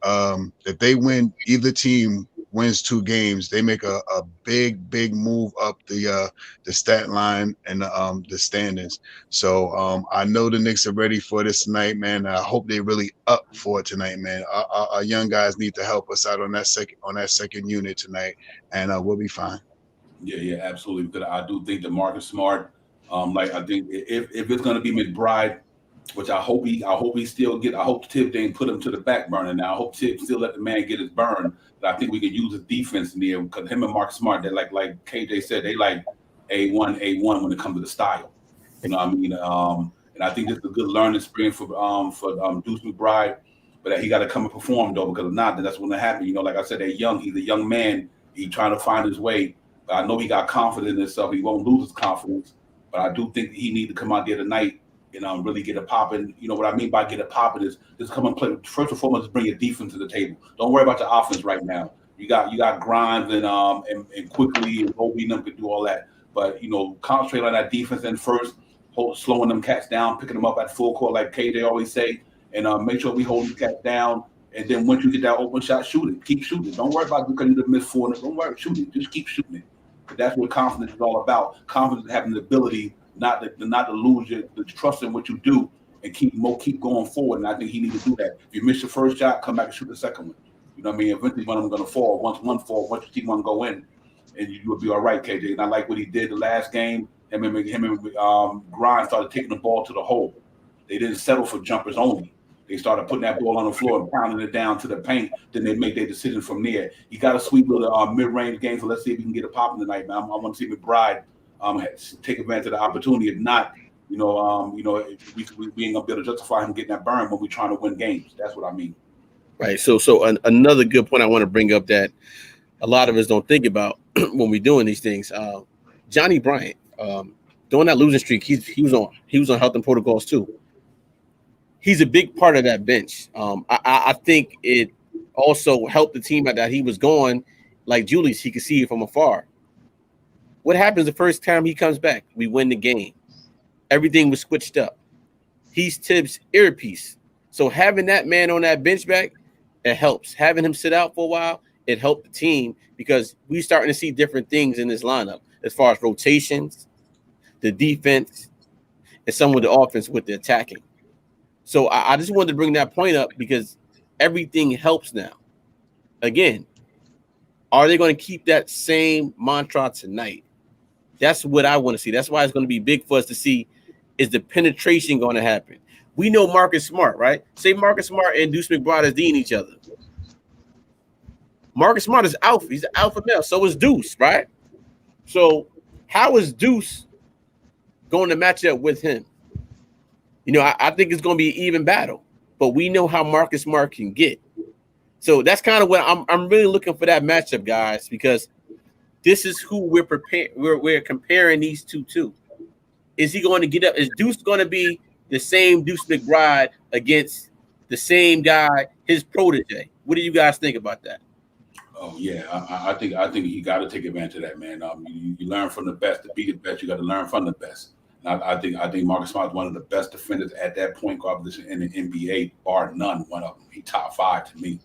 if they win, either team wins 2 games, they make a big move up the stat line and the standings. So I know the Knicks are ready for this tonight, man. I hope they really up for it tonight, man. Our young guys need to help us out on that second unit tonight, and we'll be fine. Yeah, absolutely. Because I do think that Marcus Smart, I think if it's going to be McBride, which I hope he still get. I hope Tibbs didn't put him to the back burner. Now I hope Tibbs still let the man get his burn. But I think we can use his defense in there, because him and Mark Smart, they're like KJ said, they like A1 when it comes to the style. You know what I mean? And I think this is a good learning experience for Deuce McBride, but he got to come and perform though, because if not, then that's what's gonna happen. Like I said, he's a young man. He's trying to find his way. But I know he got confidence in himself. He won't lose his confidence. But I do think he need to come out there tonight and really get it popping. What I mean by get it popping is just come and play. First and foremost, bring your defense to the table. Don't worry about the offense right now. You got Grimes and Quickly and Obi and them could do all that. But concentrate on that defense and first, slowing them cats down, picking them up at full court like KJ always say, and make sure we hold these cats down. And then once you get that open shot, shoot it. Keep shooting. Don't worry about because you missed 4. Don't worry, shoot it. Just keep shooting it. But that's what confidence is all about. Confidence is having the ability not to lose the trust in what you do and keep going forward. And I think he needs to do that. If you miss your first shot, come back and shoot the second one. You know what I mean? Eventually one of them going to fall. Once one falls, once you see one go in, and you will be all right, KJ. And I like what he did the last game. Him and Grimes started taking the ball to the hole. They didn't settle for jumpers only. They started putting that ball on the floor and pounding it down to the paint. Then they make their decision from there. He got a sweet little mid-range game, so let's see if we can get it popping tonight, man. I want to see McBride take advantage of the opportunity. If not, we ain't gonna be able to justify him getting that burn when we're trying to win games. That's what I mean. Right. So another good point I want to bring up that a lot of us don't think about when we're doing these things. Johnny Bryant, during that losing streak, he was on health and protocols too. He's a big part of that bench. I think it also helped the team that he was going. Like Julius, he could see it from afar. What happens the first time he comes back? We win the game. Everything was switched up. He's Tibbs' earpiece. So having that man on that bench back, it helps. Having him sit out for a while, it helped the team because we're starting to see different things in this lineup as far as rotations, the defense, and some of the offense with the attacking. So I just wanted to bring that point up because everything helps now. Again, are they going to keep that same mantra tonight? That's what I want to see. That's why it's going to be big for us to see, is the penetration going to happen? We know Marcus Smart, right? Say Marcus Smart and Deuce McBride is D'ing each other. Marcus Smart is alpha. He's an alpha male. So is Deuce, right? So how is Deuce going to match up with him? I think it's going to be an even battle. But we know how Marcus Smart can get. So that's kind of what I'm really looking for that matchup, guys, because this is who we're preparing. We're comparing these two to. Is he going to get up? Is Deuce going to be the same Deuce McBride against the same guy, his protege? What do you guys think about that? Oh yeah, I think you got to take advantage of that, man. You learn from the best to be the best. You got to learn from the best. And I think Marcus Smart is one of the best defenders at that point guard position in the NBA, bar none. One of them, he top 5 to me.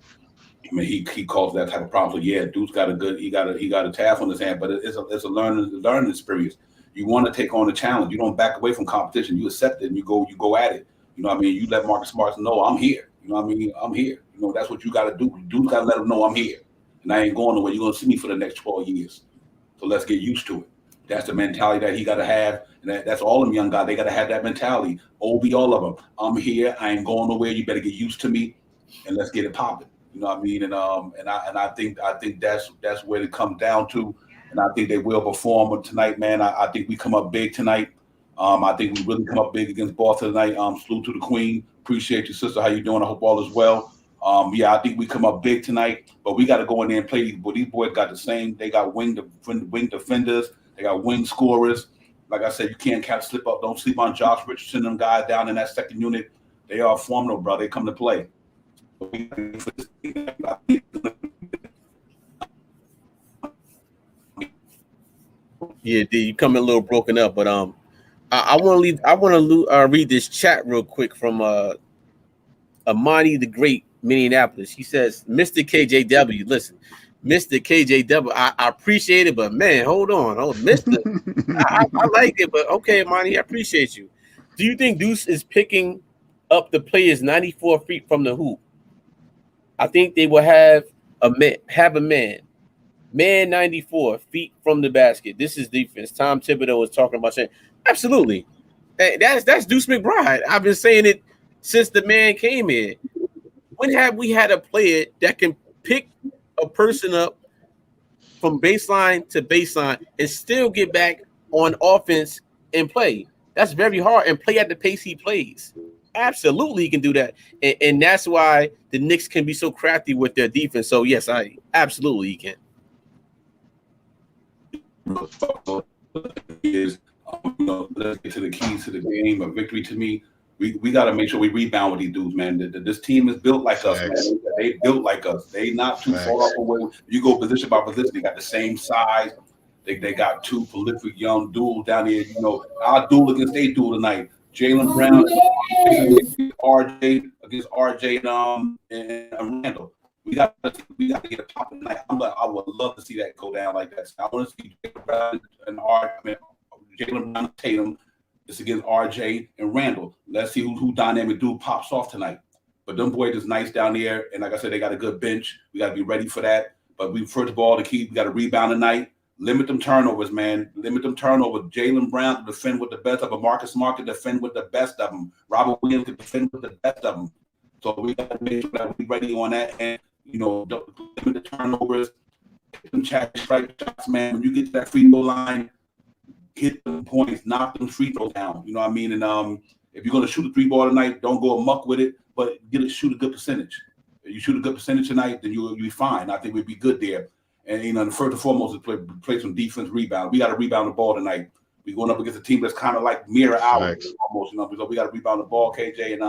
I mean, he caused that type of problem. So yeah, dude's got a good, he got a task on his hand, but it's a learning experience. You want to take on the challenge. You don't back away from competition. You accept it and you go at it. You know what I mean? You let Marcus Smart know I'm here. You know what I mean? I'm here. You know, that's what you got to do. Dude's got to let him know I'm here. And I ain't going nowhere. You're going to see me for the next 12 years. So let's get used to it. That's the mentality that he got to have. And that's all them young guys. They got to have that mentality. Obi, all of them. I'm here. I ain't going nowhere. You better get used to me, and let's get it popping. You know what I mean? And I think that's where it comes down to. And I think they will perform tonight, man. I think we come up big tonight. I think we really come up big against Boston tonight. Salute to the Queen. Appreciate you, sister. How you doing? I hope all is well. Yeah, I think we come up big tonight, but we got to go in there and play these boys. These boys got the same. They got wing defenders. They got wing scorers. Like I said, you can't slip up. Don't sleep on Josh Richardson. Them guys down in that second unit. They are formidable, bro. They come to play. Yeah, you come in a little broken up, but I want to read this chat real quick from Amani the Great, Minneapolis. He says, Mr. KJW, listen, Mr. KJW, I appreciate it, but man, hold on, Mr. I like it, but okay, Amani, I appreciate you. Do you think Deuce is picking up the players 94 feet from the hoop? I think they will have a man 94 feet from the basket. This is defense. Tom Thibodeau was talking about saying, absolutely. That's Deuce McBride. I've been saying it since the man came in. When have we had a player that can pick a person up from baseline to baseline and still get back on offense and play? That's very hard, and play at the pace he plays. Absolutely, he can do that, and that's why the Knicks can be so crafty with their defense. So yes, I absolutely he can. Let's get to the keys to the game. A victory to me. We got to make sure we rebound with these dudes, man. This team is built like us, man. They built like us. They not too far off away. You go position by position. They got the same size. They got two prolific young duels down here. You know, our duel against they duel tonight. Jaylen Brown against RJ and Randall. We got to get a pop tonight. I would love to see that go down like that. I want to see Jaylen Brown and Jaylen Brown Tatum. It's against RJ and Randall. Let's see who dynamic dude pops off tonight. But them boys is nice down there, and like I said, they got a good bench. We got to be ready for that. But first of all, we got to rebound tonight. Limit them turnovers, man. Limit them turnovers. Jaylen Brown to defend with the best of them. Marcus Smart to defend with the best of them. Robert Williams to defend with the best of them. So we got to make sure that we're ready on that. And, limit the turnovers. Hit them strike shots, man. When you get to that free throw line, hit them points, knock them free throws down. You know what I mean? And if you're going to shoot a 3-ball tonight, don't go amok with it, but shoot a good percentage. If you shoot a good percentage tonight, then you'll be fine. I think we'd be good there. And, the first and foremost is play some defense rebound. We got to rebound the ball tonight. We're going up against a team that's kind of like mirror ours almost, So we got to rebound the ball, KJ. And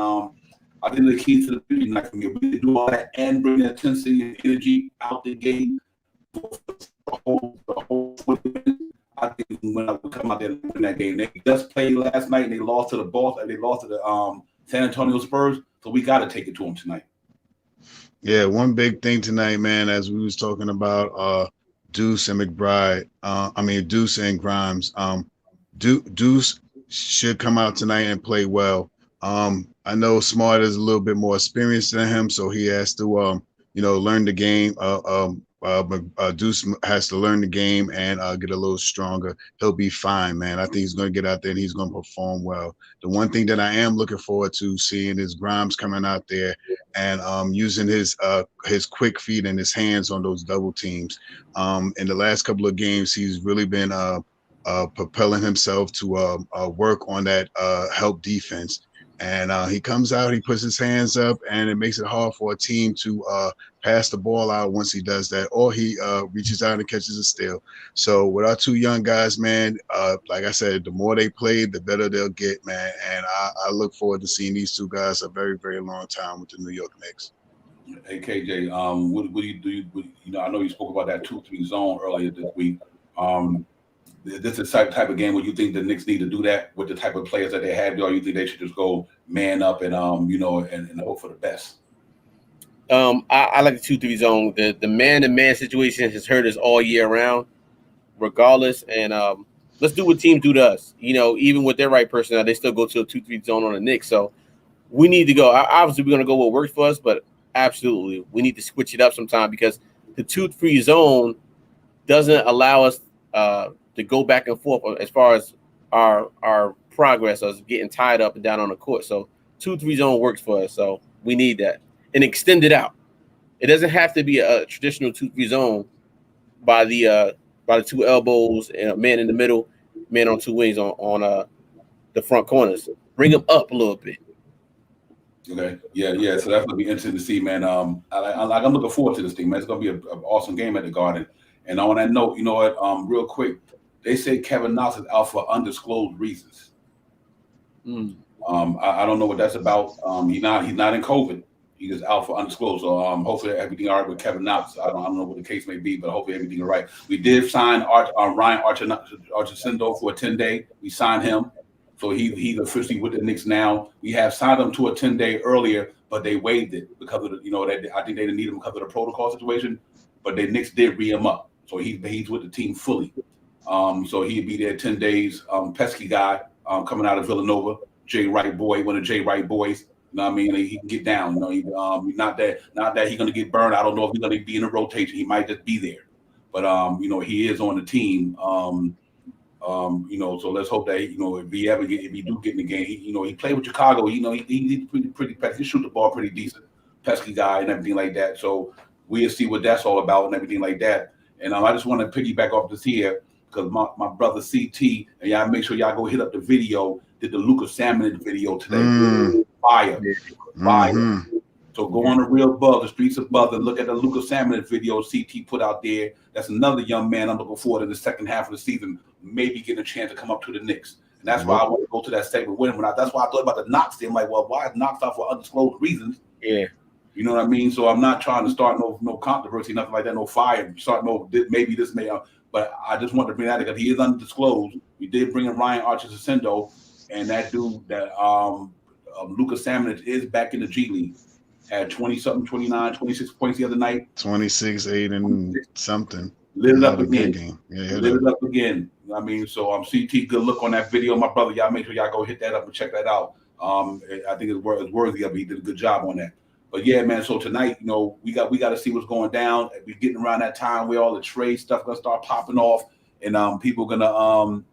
I think the key to the victory tonight for me, we can do all that and bring the intensity and energy out the gate for the whole 20 minutes. I think when I would come out there and win that game, they just played last night and they lost to the Boston. They lost to the San Antonio Spurs. So we got to take it to them tonight. Yeah, one big thing tonight, man, as we was talking about Deuce and McBride. Deuce and Grimes. Deuce should come out tonight and play well. I know Smart is a little bit more experienced than him, so he has to learn the game. Deuce has to learn the game and get a little stronger. He'll be fine, man. I think he's going to get out there and he's going to perform well. The one thing that I am looking forward to seeing is Grimes coming out there and using his quick feet and his hands on those double teams. In the last couple of games, he's really been propelling himself to work on that help defense. And he comes out, he puts his hands up, and it makes it hard for a team to pass the ball out once he does that, or he reaches out and catches a steal. So with our 2 young guys, man, like I said, the more they play, the better they'll get, man. And I look forward to seeing these 2 guys a very, very long time with the New York Knicks. Hey KJ, what do you do? You know, I know you spoke about that 2-3 zone earlier this week. This is the type of game where you think the Knicks need to do that with the type of players that they have, or you think they should just go man up and and hope for the best? I like the 2-3 zone. The man-to-man situation has hurt us all year round, regardless. And let's do what teams do to us. You know, even with their right personnel, they still go to a 2-3 zone on the Knicks. So we need to go. Obviously, we're going to go what works for us, but absolutely, we need to switch it up sometime because the 2-3 zone doesn't allow us to go back and forth as far as our progress of getting tied up and down on the court. So 2-3 zone works for us. So we need that and extend it out. It doesn't have to be a traditional 2-3 zone by the 2 elbows and a man in the middle, man on 2 wings on the front corners. Bring them up a little bit. Okay, yeah. So that's gonna be interesting to see, man. I'm looking forward to this thing, man. It's gonna be an awesome game at the Garden. And on that note, you know what? Real quick, they say Kevin Knox is out for undisclosed reasons. I don't know what that's about. He's not in COVID. He is out for undisclosed. So hopefully everything all right with Kevin Knox. I don't know what the case may be, but hopefully everything all right. We did sign Ryan Archicindo for a 10-day. We signed him. So he's officially with the Knicks now. We have signed him to a 10-day earlier, but they waived it because of I think they didn't need him because of the protocol situation. But the Knicks did re him up, so he's with the team fully. So he'd be there 10 days. Pesky guy coming out of Villanova, Jay Wright boy, one of Jay Wright boys. You know what I mean? He can get down. You know, not that he's gonna get burned. I don't know if he's gonna be in a rotation. He might just be there, but he is on the team. So let's hope that if he do get in the game, he played with Chicago. He's pretty pesky. He shoot the ball pretty decent, pesky guy and everything like that. So we'll see what that's all about and everything like that. And I just want to piggyback off this here because my brother CT and y'all make sure y'all go hit up the video. Did the Luka Salmon video today? Fire. So go on the Real Buzz, the Streets of Buzz, and look at the Luka Salmon video CT put out there. That's another young man I'm looking forward to the second half of the season, maybe getting a chance to come up to the Knicks. And that's why I want to go to that segment with him. That's why I thought about the Knox thing. I'm like, well, why is Knox out for undisclosed reasons? Yeah. You know what I mean? So I'm not trying to start no controversy, nothing like that, no fire. Maybe this may, but I just want to bring that because he is undisclosed. We did bring in Ryan Archicindo, and that dude, that Luka Salmon is back in the G League. Had 20-something, 29, 26 points the other night. 26, 8, and something. Lit it up again. Game. Yeah, lit it up again. I mean, so CT, good look on that video. My brother, y'all make sure y'all go hit that up and check that out. I think it's worthy of it. He did a good job on that. But yeah, man, so tonight, we got to see what's going down. We're getting around that time where all the trade stuff gonna start popping off, and people gonna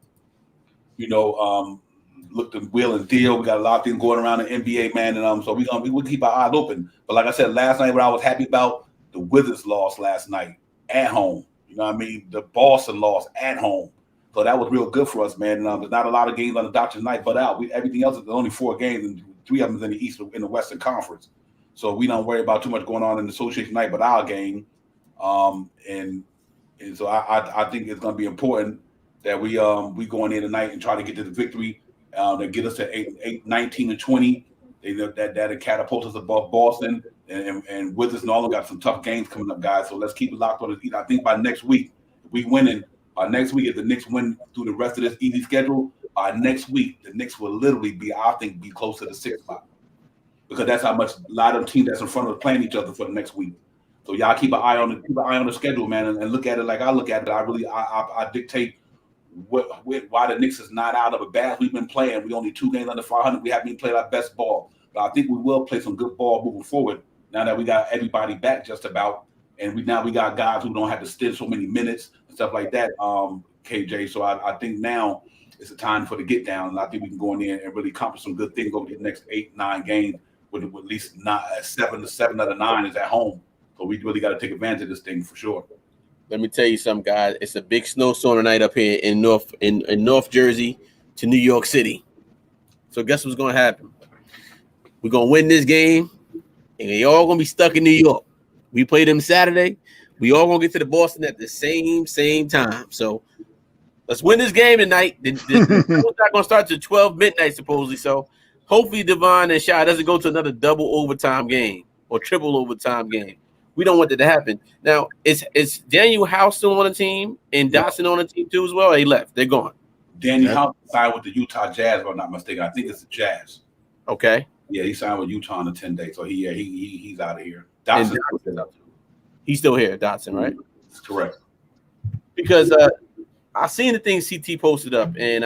look to wheel and deal. We got a lot of things going around the NBA, man, and so we'll keep our eyes open. But like I said last night, what I was happy about, the Wizards lost last night at home. You know what I mean? The Boston lost at home, so that was real good for us, man. And there's not a lot of games on the doctor tonight, but everything else is only 4 games, and 3 of them in the East, in the Western Conference. So we don't worry about too much going on in the association night, but our game, and so I think it's going to be important that we go in there tonight and try to get to the victory. That get us to 19 and 20. That catapult us above Boston and Wizards and all of them got some tough games coming up, guys. So let's keep it locked on this. I think by next week, if we win next week, if the Knicks win through the rest of this easy schedule, next week the Knicks will literally be close to the 6th spot because that's how much a lot of teams that's in front of us playing each other for the next week. So y'all keep an eye on the schedule, man, and look at it like I look at it. I dictate why the Knicks is not out of a bad. We've been playing. We only 2 games under 500. We haven't even played our best ball. But I think we will play some good ball moving forward now that we got everybody back just about. And we got guys who don't have to stint so many minutes and stuff like that, KJ. So I think now it's a time for the get down. And I think we can go in there and really accomplish some good things over the next 8-9 games with at least 7 out of 9 is at home. So we really got to take advantage of this thing for sure. Let me tell you something, guys. It's a big snowstorm tonight up here in North Jersey to New York City. So guess what's going to happen? We're gonna win this game, and they all gonna be stuck in New York. We play them Saturday. We all gonna get to the Boston at the same time. So let's win this game tonight. The show's not gonna start till 12 midnight supposedly. So hopefully Devon and Shy doesn't go to another double overtime game or triple overtime game. We don't want that to happen. Now, is Daniel House still on the team and Dotson on the team too as well? Or he left. They're gone. Daniel House signed with the Utah Jazz, if I'm not mistaken. I think it's the Jazz. Okay. Yeah, he signed with Utah on a 10-day, so he's out of here. Dotson, he's still here, Dotson, right? That's correct. Because I seen the things CT posted up, and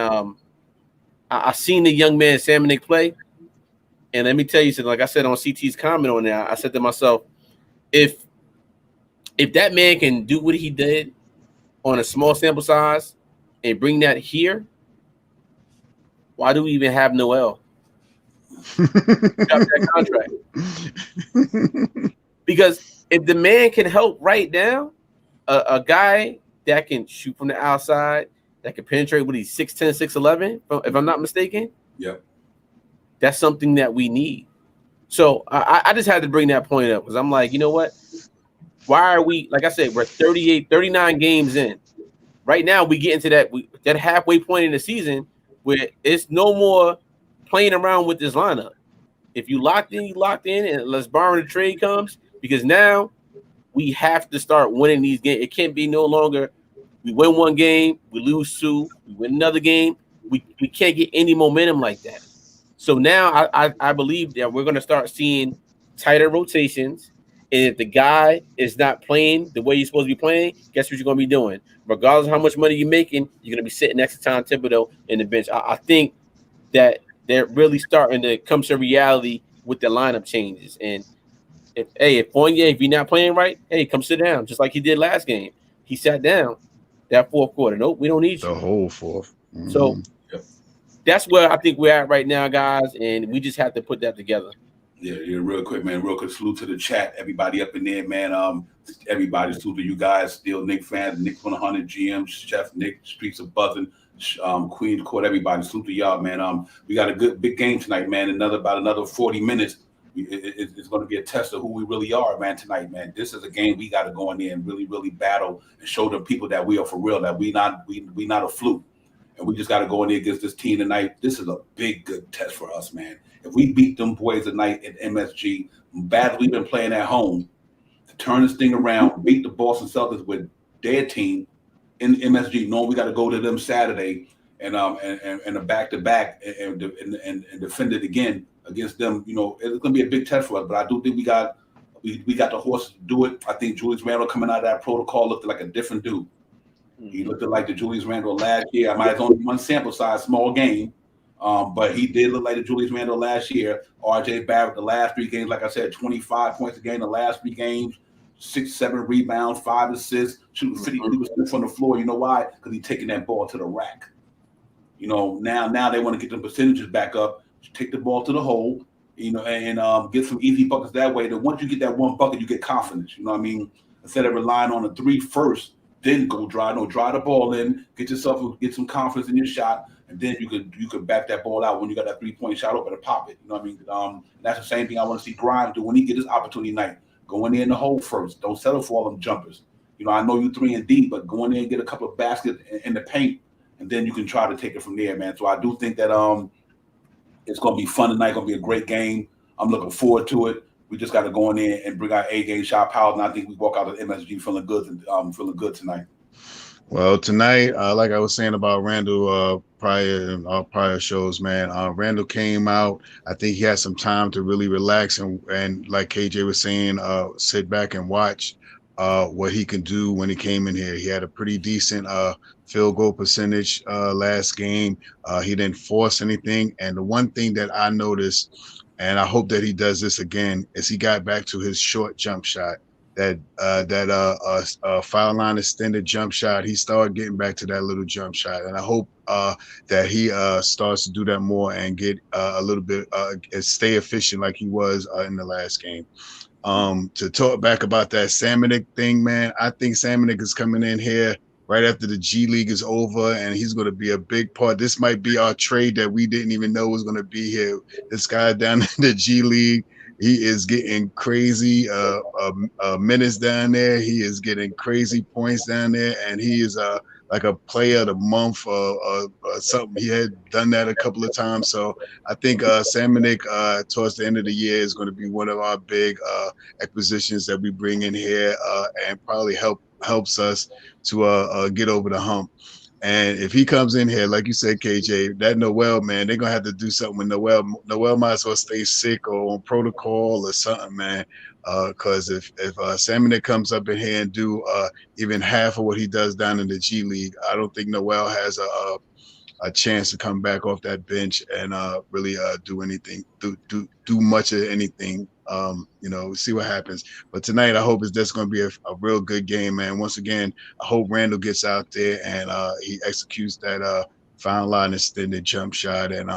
I seen the young man Samanic play. And let me tell you something. Like I said on CT's comment on there, I said to myself, if that man can do what he did on a small sample size and bring that here, why do we even have Noel? That contract. Because if the man can help right now, a guy that can shoot from the outside, that can penetrate with he's 6'10", 6'11", if I'm not mistaken. Yep. That's something that we need. So I just had to bring that point up because I'm like, you know what? Why are we, like I said, we're 39 games in. Right now, we get into that halfway point in the season where it's no more playing around with this lineup. If you locked in, you locked in, and unless borrowing the trade comes, because now we have to start winning these games. It can't be no longer we win one game, we lose two, we win another game. We can't get any momentum like that. So now I believe that we're going to start seeing tighter rotations. And if the guy is not playing the way he's supposed to be playing, guess what you're going to be doing? Regardless of how much money you're making, you're going to be sitting next to Tom Thibodeau in the bench. I think that they're really starting to come to reality with the lineup changes. And if Fournier, if you're not playing right, hey, come sit down, just like he did last game. He sat down that fourth quarter. Nope, we don't need you. The whole fourth. Mm-hmm. So that's where I think we're at right now, guys, and we just have to put that together. Yeah, real quick, man. Real quick salute to the chat. Everybody up in there, man. Everybody salute to you guys. Still Nick fans, Nick 100 GM, Chef Nick, Streets of Buzzing, Queen's Court. Everybody salute to y'all, man. We got a good big game tonight, man. About another 40 minutes. It's going to be a test of who we really are, man. Tonight, man. This is a game we got to go in there and really, really battle and show the people that we are for real. That we not a fluke. And we just got to go in there against this team tonight. This is a big, good test for us, man. If we beat them boys tonight at MSG, bad we've been playing at home, to turn this thing around, beat the Boston Celtics with their team in MSG, knowing we got to go to them Saturday and a back-to-back and defend it again against them, you know, it's going to be a big test for us. But I do think we got the horses to do it. I think Julius Randle coming out of that protocol looked like a different dude. He looked like the Julius Randle last year. I might have only one sample size, small game, but he did look like the Julius Randle last year. RJ Barrett, the last 3 games, like I said, 25 points a game. The last 3 games, 6, 7 rebounds, 5 assists, shooting 50% from the floor. You know why? Because he's taking that ball to the rack. You know, now they want to get the percentages back up, take the ball to the hole, you know, and get some easy buckets that way. Then once you get that one bucket, you get confidence. You know what I mean? Instead of relying on the 3 first. Then go dry the ball in, get some confidence in your shot, and then you could back that ball out when you got that 3-point shot open to pop it. You know what I mean? That's the same thing I want to see Grimes do when he get his opportunity night. Go in there in the hole first. Don't settle for all them jumpers. You know, I know you 3 and D, but go in there and get a couple of baskets in the paint, and then you can try to take it from there, man. So I do think that it's gonna be fun tonight. Gonna be a great game. I'm looking forward to it. We just got to go in there and bring our A-game shot power, and I think we walk out of MSG feeling good tonight. Well, tonight, like I was saying about Randle prior shows, man, Randle came out. I think he had some time to really relax and like KJ was saying, sit back and watch what he can do when he came in here. He had a pretty decent field goal percentage last game. He didn't force anything. And the one thing that I noticed, and I hope that he does this again, is he got back to his short jump shot, that foul line extended jump shot. He started getting back to that little jump shot, and I hope that he starts to do that more and get a little bit and stay efficient like he was in the last game. To talk back about that Samanic thing, man, I think Samanic is coming in here right after the G League is over, and he's going to be a big part. This might be our trade that we didn't even know was going to be here. This guy down in the G League, he is getting crazy minutes down there. He is getting crazy points down there, and he is like a player of the month or something. He had done that a couple of times. So I think Samanik towards the end of the year is going to be one of our big acquisitions that we bring in here and probably helps us to get over the hump. And if he comes in here, like you said, KJ, that Noel, man, they're gonna have to do something with Noel. Noel might as well stay sick or on protocol or something, man. Because if Samanik comes up in here and do even half of what he does down in the G League, I don't think Noel has a chance to come back off that bench and really do anything, do much of anything. See what happens. But tonight, I hope it's just going to be a real good game, man. Once again, I hope Randall gets out there and he executes that foul line extended jump shot and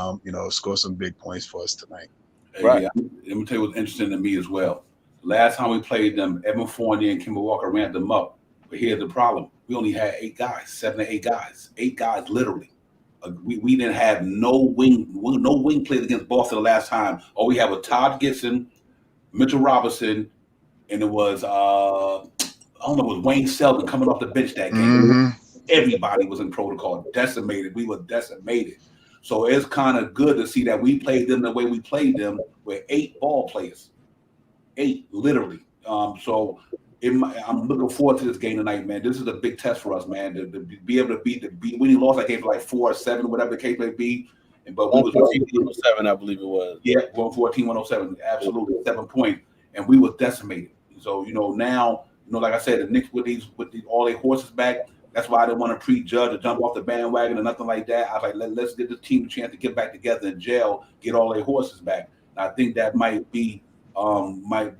score some big points for us tonight. Hey, right. Yeah, let me tell you what's interesting to me as well. Last time we played them, Evan Fournier and Kemba Walker ran them up. But here's the problem: we only had 7 to 8 guys, 8 guys literally. We didn't have no wing players against Boston the last time. All we had was Todd Gibson, Mitchell Robinson, and it was it was Wayne Selden coming off the bench that game. Mm-hmm. Everybody was in protocol, decimated. We were decimated. So it's kind of good to see that we played them the way we played them with 8 ball players. 8, literally. So I'm looking forward to this game tonight, man. This is a big test for us, man. To be able to beat we lost that game for like 4 or 7, whatever the case may be. But we was 114-107, I believe it was. Yeah, 114-107, absolutely 7 points, and we was decimated. So now like I said, the Knicks with all their horses back. That's why I didn't want to prejudge or jump off the bandwagon or nothing like that. I was like, let's get the team a chance to get back together in jail, get all their horses back. And I think that might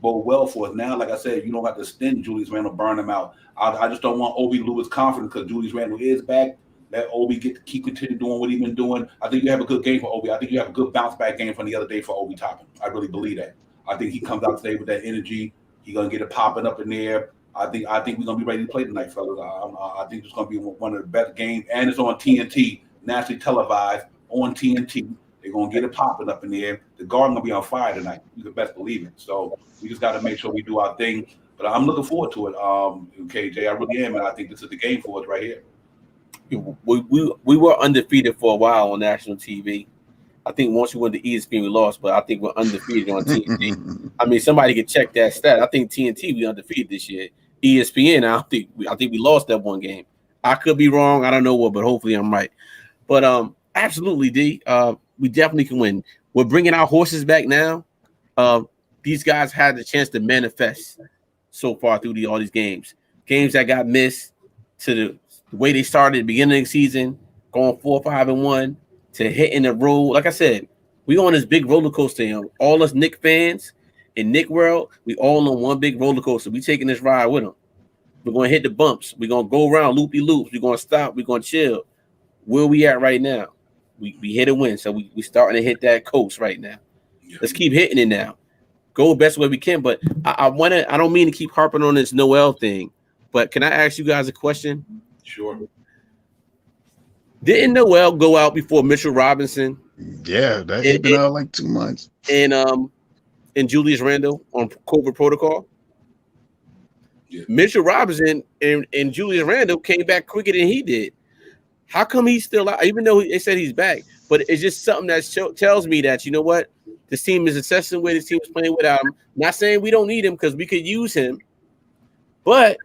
bode well for us. Now, like I said, you don't have to stint Julius Randle, burn them out. I just don't want Obi lose confidence because Julius Randle is back. Let Obi continue doing what he's been doing. I think you have a good game for Obi. I think you have a good bounce back game from the other day for Obi Toppin. I really believe that. I think he comes out today with that energy. He's gonna get it popping up in there. I think we're gonna be ready to play tonight, fellas. I think it's gonna be one of the best games, and it's on TNT, nationally televised on TNT. They're gonna get it popping up in there. The Garden gonna be on fire tonight. You can best believe it. So we just got to make sure we do our thing. But I'm looking forward to it, KJ. I really am, and I think this is the game for us right here. We were undefeated for a while on national TV. I think once we went to ESPN, we lost, but I think we're undefeated on TNT. I mean, somebody could check that stat. I think TNT we undefeated this year. ESPN, I think we lost that one game. I could be wrong. I don't know what, but hopefully I'm right. But absolutely, D. We definitely can win. We're bringing our horses back now. These guys had the chance to manifest so far through all these games that got missed to the way they started at the beginning of the season, going 4-5-1 to hitting the road. Like I said, we on this big roller coaster. All us Knicks fans in Knick world, we all on one big roller coaster. We taking this ride with them. We're going to hit the bumps. We're going to go around loopy loops. We're going to stop. We're going to chill. Where we at right now? We hit a win. So we starting to hit that coast right now. Yeah. Let's keep hitting it now. Go the best way we can. But I don't mean to keep harping on this Noel thing, but can I ask you guys a question? Sure. Didn't Noel go out before Mitchell Robinson? Yeah, he's been out like 2 months. And Julius Randle on COVID protocol. Yeah. Mitchell Robinson and Julius Randle came back quicker than he did. How come he's still out? Even though they said he's back, but it's just something that tells me that, you know what, this team is assessing the way this team is playing without him. Not saying we don't need him because we could use him, but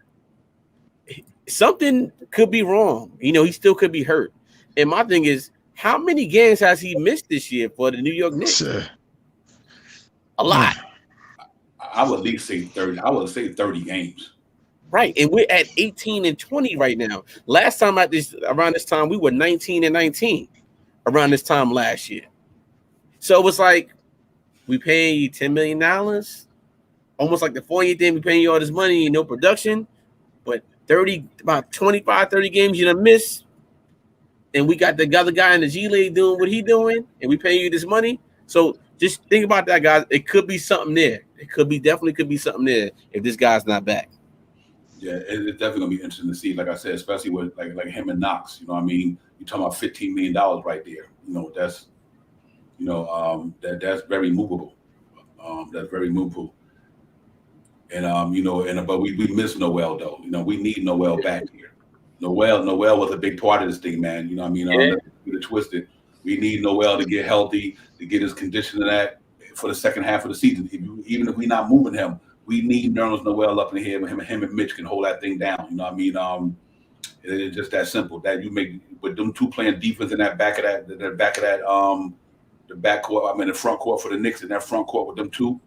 something could be wrong. He still could be hurt. And my thing is, how many games has he missed this year for the New York Knicks? A lot. I would at least say 30. I would say 30 games. Right, and we're at 18-20 right now. Last time around this time, we were 19-19 around this time last year. So it was like we paying you $10 million, almost like the 48 thing. We paying you all this money, no production, but about 25, 30 games you done miss. And we got the other guy in the G League doing what he doing, and we paying you this money. So just think about that, guys. It could be something there. Definitely could be something there if this guy's not back. Yeah, it's definitely gonna be interesting to see. Like I said, especially with like him and Knox. You know, what I mean, you're talking about $15 million right there. You know, that's that's very movable. That's very movable. And but we miss Noel though. You know, we need Noel back here. Noel was a big part of this thing, man. You know, what I mean, Yeah. let's get it twisted. We need Noel to get healthy, to get his condition to that for the second half of the season. Even if we're not moving him, we need Nerlens Noel up in here. Him and Mitch can hold that thing down. You know, what I mean, it's just that simple. That you make with them two playing defense in that back of that the back court. I mean, the front court for the Knicks and that front court with them two.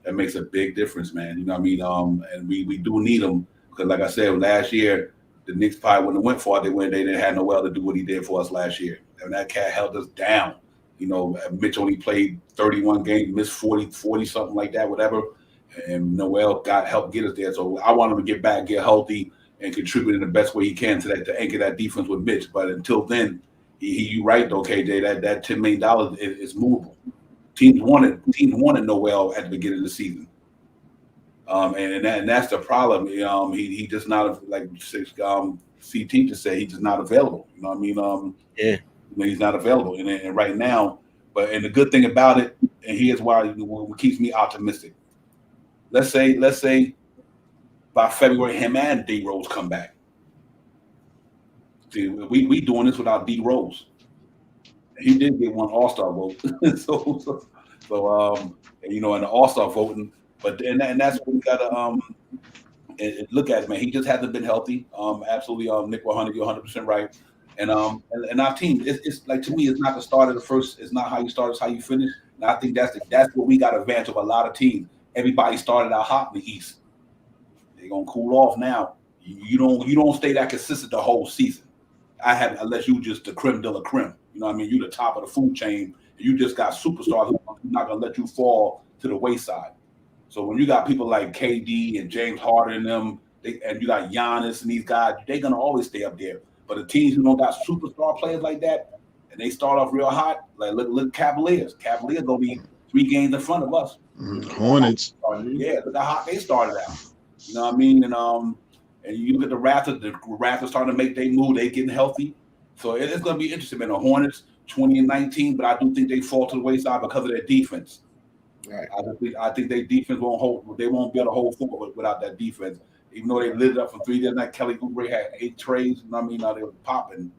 That makes a big difference, man. You know what I mean? And we do need him because, like I said, last year the Knicks probably wouldn't have went far. They didn't have Noel to do what he did for us last year, and that cat held us down. You know, Mitch only played 31 games, missed 40 something like that, whatever. And Noel helped get us there. So I want him to get back, get healthy, and contribute in the best way he can to anchor that defense with Mitch. But until then, you right though, KJ. That $10 million is movable. Teams wanted Noel at the beginning of the season, and that's the problem. He just not like CT just said he's just not available. You know what I mean? Yeah. He's not available, and right now. And the good thing about it, and here's why what keeps me optimistic. Let's say by February, him and D Rose come back. See, we doing this without D Rose. He did get one All-Star vote, so in the All-Star voting, and that's what we gotta look at, man. He just hasn't been healthy. Absolutely, Nick, 100, you're 100% right. And our team, it's like, to me, it's not the start of the first. It's not how you start, it's how you finish. And I think that's what we got advantage of a lot of teams. Everybody started out hot in the East. They're gonna cool off now. You don't stay that consistent the whole season. Unless you just the creme de la creme. You know what I mean? You the top of the food chain. And you just got superstars who are not gonna let you fall to the wayside. So when you got people like KD and James Harden and them, and you got Giannis and these guys, they're gonna always stay up there. But the teams who don't got superstar players like that, and they start off real hot, like look Cavaliers. Cavaliers gonna be 3 games in front of us. Hornets. Yeah, look how hot they started out. You know what I mean? And you look at the Raptors starting to make their move, they getting healthy. So it's gonna be interesting, man. The Hornets 20-19, but I do think they fall to the wayside because of their defense. Right. I think their defense won't hold. They won't be able to hold forward without that defense. Even though they lit it up from 3 that night, Kelly Oubre had 8 trays. You know what I mean? Now they were popping.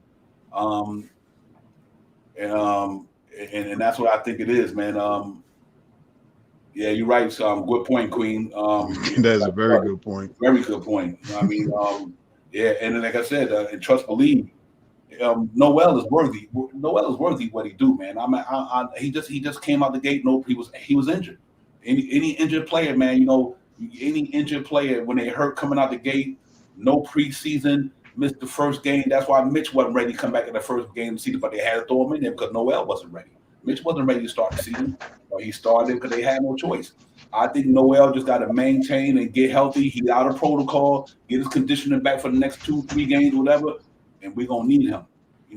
And that's what I think it is, man. Yeah, you're right. Good point, Queen. That's a very good point. Very good point. You know what I mean? Yeah, and then, like I said, and trust believe, Noel is worthy. Noel is worthy what he do, man. He just came out the gate. No, he was injured. Any injured player, man. Any injured player when they hurt coming out the gate, no preseason, missed the first game. That's why Mitch wasn't ready to come back in the first game of the season, but they had to throw him in there because Noel wasn't ready. Mitch wasn't ready to start the season. He started because they had no choice. I think Noel just got to maintain and get healthy. He's out of protocol, get his conditioning back for the next 2-3 games, whatever, and we're gonna need him. He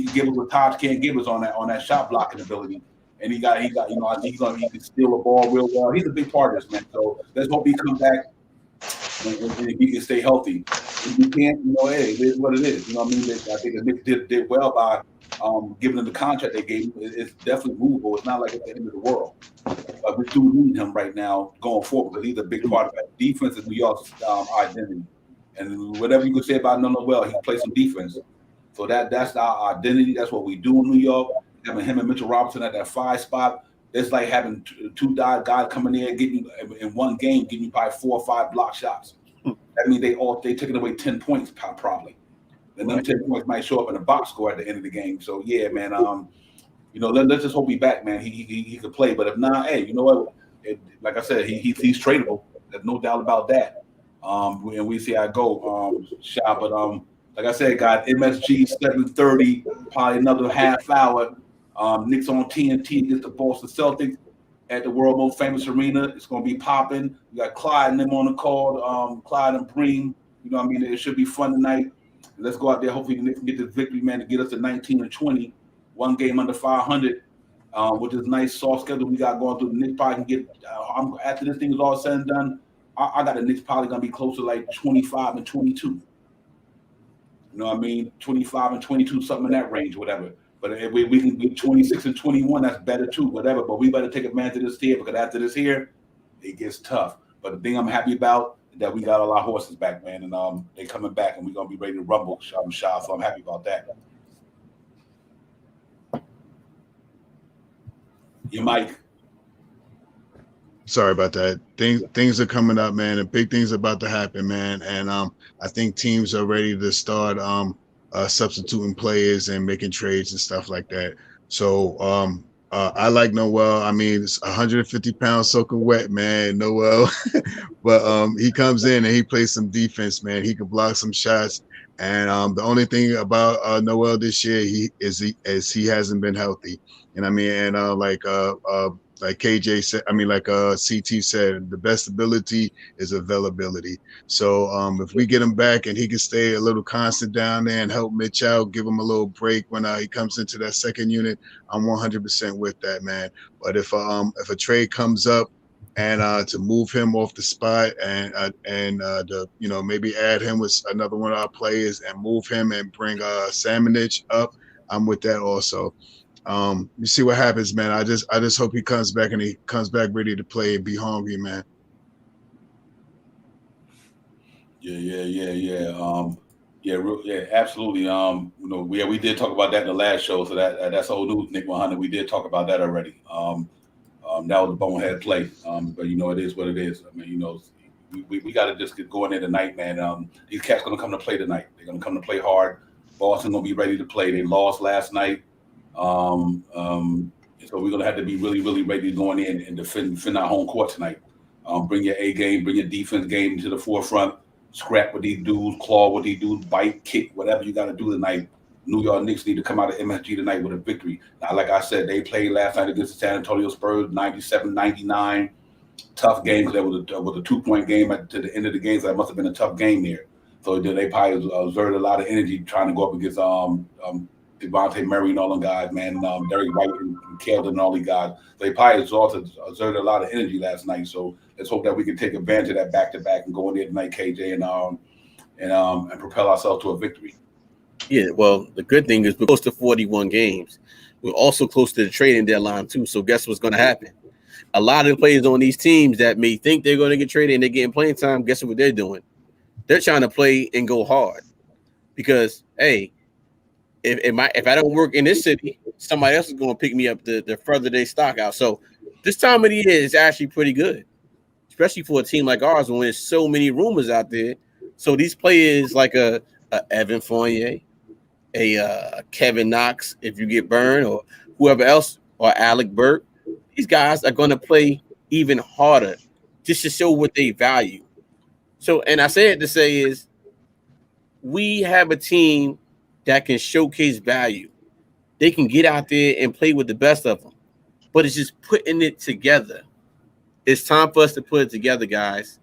can give us what Taj can't give us on that shot blocking ability. And he got. I think he can steal the ball real well. He's a big part of this, man. So let's hope he comes back and he can stay healthy. If he can't, hey, it is what it is. You know what I mean? I think the Knicks did well by giving him the contract they gave him. It's definitely movable. It's not like it's the end of the world. But we do need him right now going forward because he's a big part of that defense and New York's identity. And whatever you could say about Noel, he plays some defense. So that's our identity. That's what we do in New York. Having him and Mitchell Robinson at that 5 spot, it's like having 2 guys coming in getting you in one game, giving you probably 4 or 5 block shots. That means they taking away 10 points probably. And them 10 points might show up in the box score at the end of the game. So yeah, man. Let's just hope he's back, man. He could play, but if not, hey, you know what? Like I said, he's tradable. There's no doubt about that. And we see how it go. But like I said, got MSG 7:30, probably another half hour. Knicks on TNT against the Boston Celtics at the world most famous arena. It's gonna be popping. We got Clyde and them on the call. Clyde and Bream. You know what I mean? It should be fun tonight. Let's go out there. Hopefully, the Knicks can get this victory, man, to get us to 19-20. 1 game under 500. With this nice soft schedule we got going through, the Knicks probably can get. After this thing is all said and done, I got the Knicks probably gonna be close to like 25 and 22. You know what I mean? 25 and 22, something in that range, whatever. But if we can be 26 and 21, that's better too, whatever. But we better take advantage of this here because after this here, it gets tough. But the thing I'm happy about is that we got all our horses back, man, and they coming back, and we're gonna be ready to rumble, so I'm happy about that. Your mic. Sorry about that. Things are coming up, man, and big things about to happen, man. And I think teams are ready to start substituting players and making trades and stuff like that. So I like Noel. I mean, it's 150 pounds soaking wet, man. Noel, but he comes in and he plays some defense, man. He can block some shots. And the only thing about Noel this year, he hasn't been healthy. And I mean, and like KJ said, I mean, like CT said, the best ability is availability. So if we get him back and he can stay a little constant down there and help Mitch out, give him a little break when he comes into that second unit, I'm 100% with that, man. But if a trade comes up and to move him off the spot and to, you know, maybe add him with another one of our players and move him and bring Samanich up, I'm with that also. You see what happens, man. I just hope he comes back and he comes back ready to play and be hungry, man. Yeah, absolutely. You know, we did talk about that in the last show, so that's old news, Nick 100. We did talk about that already. That was a bonehead play, but you know, it is what it is. I mean, you know, we got to just get going there tonight, man. These cats gonna come to play tonight. They're gonna come to play hard. Boston gonna be ready to play. They lost last night. So we're gonna have to be really, really ready going in and defend our home court tonight. Bring your A game, bring your defense game to the forefront. Scrap with these dudes, claw with these dudes, bite, kick, whatever you got to do tonight. New York Knicks need to come out of MSG tonight with a victory. Now, like I said, they played last night against the San Antonio Spurs, 97-99. Tough game because that was a 2-point game to the end of the game, so that must have been a tough game there. So they probably exerted a lot of energy trying to go up against Devontae Murray and all them guys, man, Derek White and Keldon and all these guys. They probably exerted a lot of energy last night. So let's hope that we can take advantage of that back-to-back and go in there tonight, KJ, and propel ourselves to a victory. Yeah, well, the good thing is we're close to 41 games. We're also close to the trading deadline, too. So guess what's going to happen? A lot of the players on these teams that may think they're going to get traded and they're getting playing time, guess what they're doing? They're trying to play and go hard because, hey, if I don't work in this city, somebody else is going to pick me up to further their stock out. So this time of the year is actually pretty good, especially for a team like ours when there's so many rumors out there. So these players like a Evan Fournier, a Kevin Knox, if you get burned, or whoever else, or Alec Burke, these guys are going to play even harder just to show what they value. So, and I say it to say is we have a team that can showcase value. They can get out there and play with the best of them, but it's just putting it together. It's time for us to put it together, guys,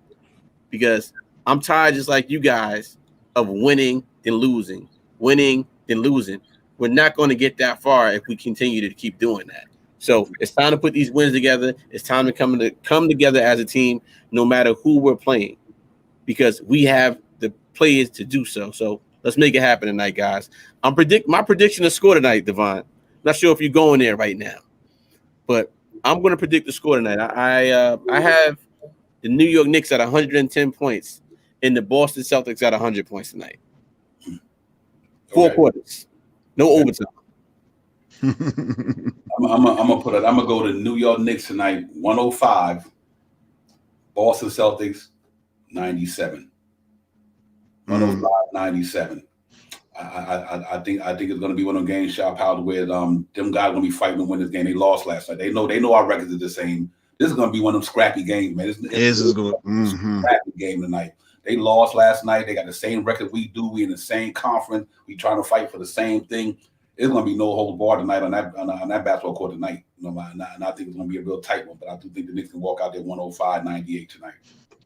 because I'm tired, just like you guys, of winning and losing, winning and losing. We're not going to get that far if we continue to keep doing that. So it's time to put these wins together. It's time to come together as a team, no matter who we're playing, because we have the players to do so. So let's make it happen tonight, guys. My prediction of score tonight, Devon. Not sure if you're going there right now, but I'm going to predict the score tonight. I have the New York Knicks at 110 points and the Boston Celtics at 100 points tonight. 4 quarters, no overtime. I'm gonna go to New York Knicks tonight, 105. Boston Celtics, 97. 105, 97. I think it's going to be one of them games, Shop Powder, where them guys are going to be fighting to win this game. They lost last night. They know our records are the same. This is going to be one of them scrappy games, man. This is going to be a scrappy game tonight. They lost last night. They got the same record we do. We in the same conference. We trying to fight for the same thing. It's going to be no holds barred tonight on that basketball court tonight. You know, and I think it's going to be a real tight one. But I do think the Knicks can walk out there 105-98 tonight.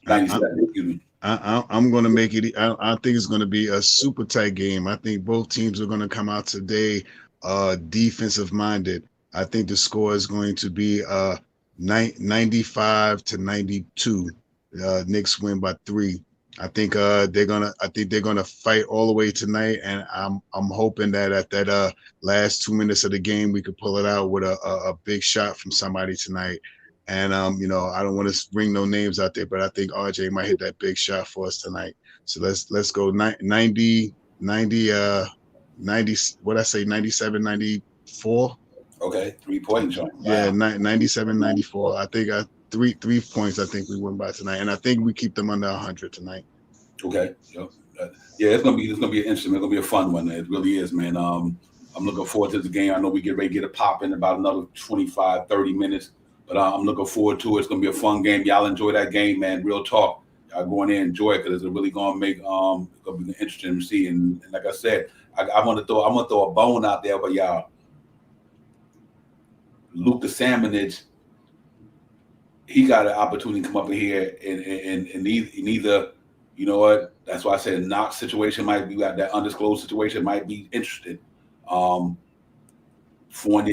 97, excuse me. I'm going to make it. I think it's going to be a super tight game. I think both teams are going to come out today defensive minded. I think the score is going to be 95-92. Knicks win by 3. I think they're gonna fight all the way tonight, and I'm hoping that at that last 2 minutes of the game we could pull it out with a big shot from somebody tonight. And I don't want to bring no names out there, but I think RJ might hit that big shot for us tonight. So let's go 90 what I say 97 94. Okay, 3-point joint. Wow. Yeah, 97 94. I think 3 points I think we win by tonight, and I think we keep them under 100 tonight. Okay. Yep. Yeah, it's gonna be an interesting. It's gonna be a fun one. It really is, man. I'm looking forward to the game. I know we get ready to get a pop in about another 25, 30 minutes, but I'm looking forward to it. It's gonna be a fun game. Y'all enjoy that game, man. Real talk. Y'all go in there and enjoy it because it's really gonna make it's gonna be interesting to see. And like I said, I want to throw a bone out there, but y'all, Luka Salmonage, he got an opportunity to come up in here and either. You know what? That's why I said Knox situation might be like that undisclosed situation might be interesting. Fournier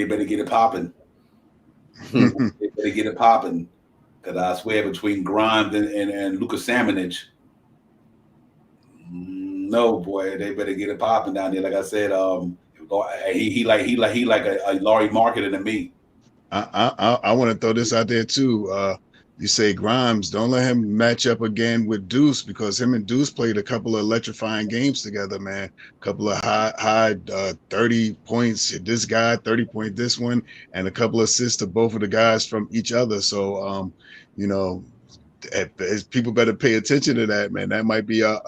better get it popping. They better get it popping. Because I swear between Grimes and Luka Salmonage, no boy, they better get it popping down there. Like I said, he like a Laurie Marketing to me. I want to throw this out there too. You say Grimes, don't let him match up again with Deuce, because him and Deuce played a couple of electrifying games together, man. A couple of high 30 points. This guy, 30 point this one, and a couple of assists to both of the guys from each other. So, people better pay attention to that, man. That might be our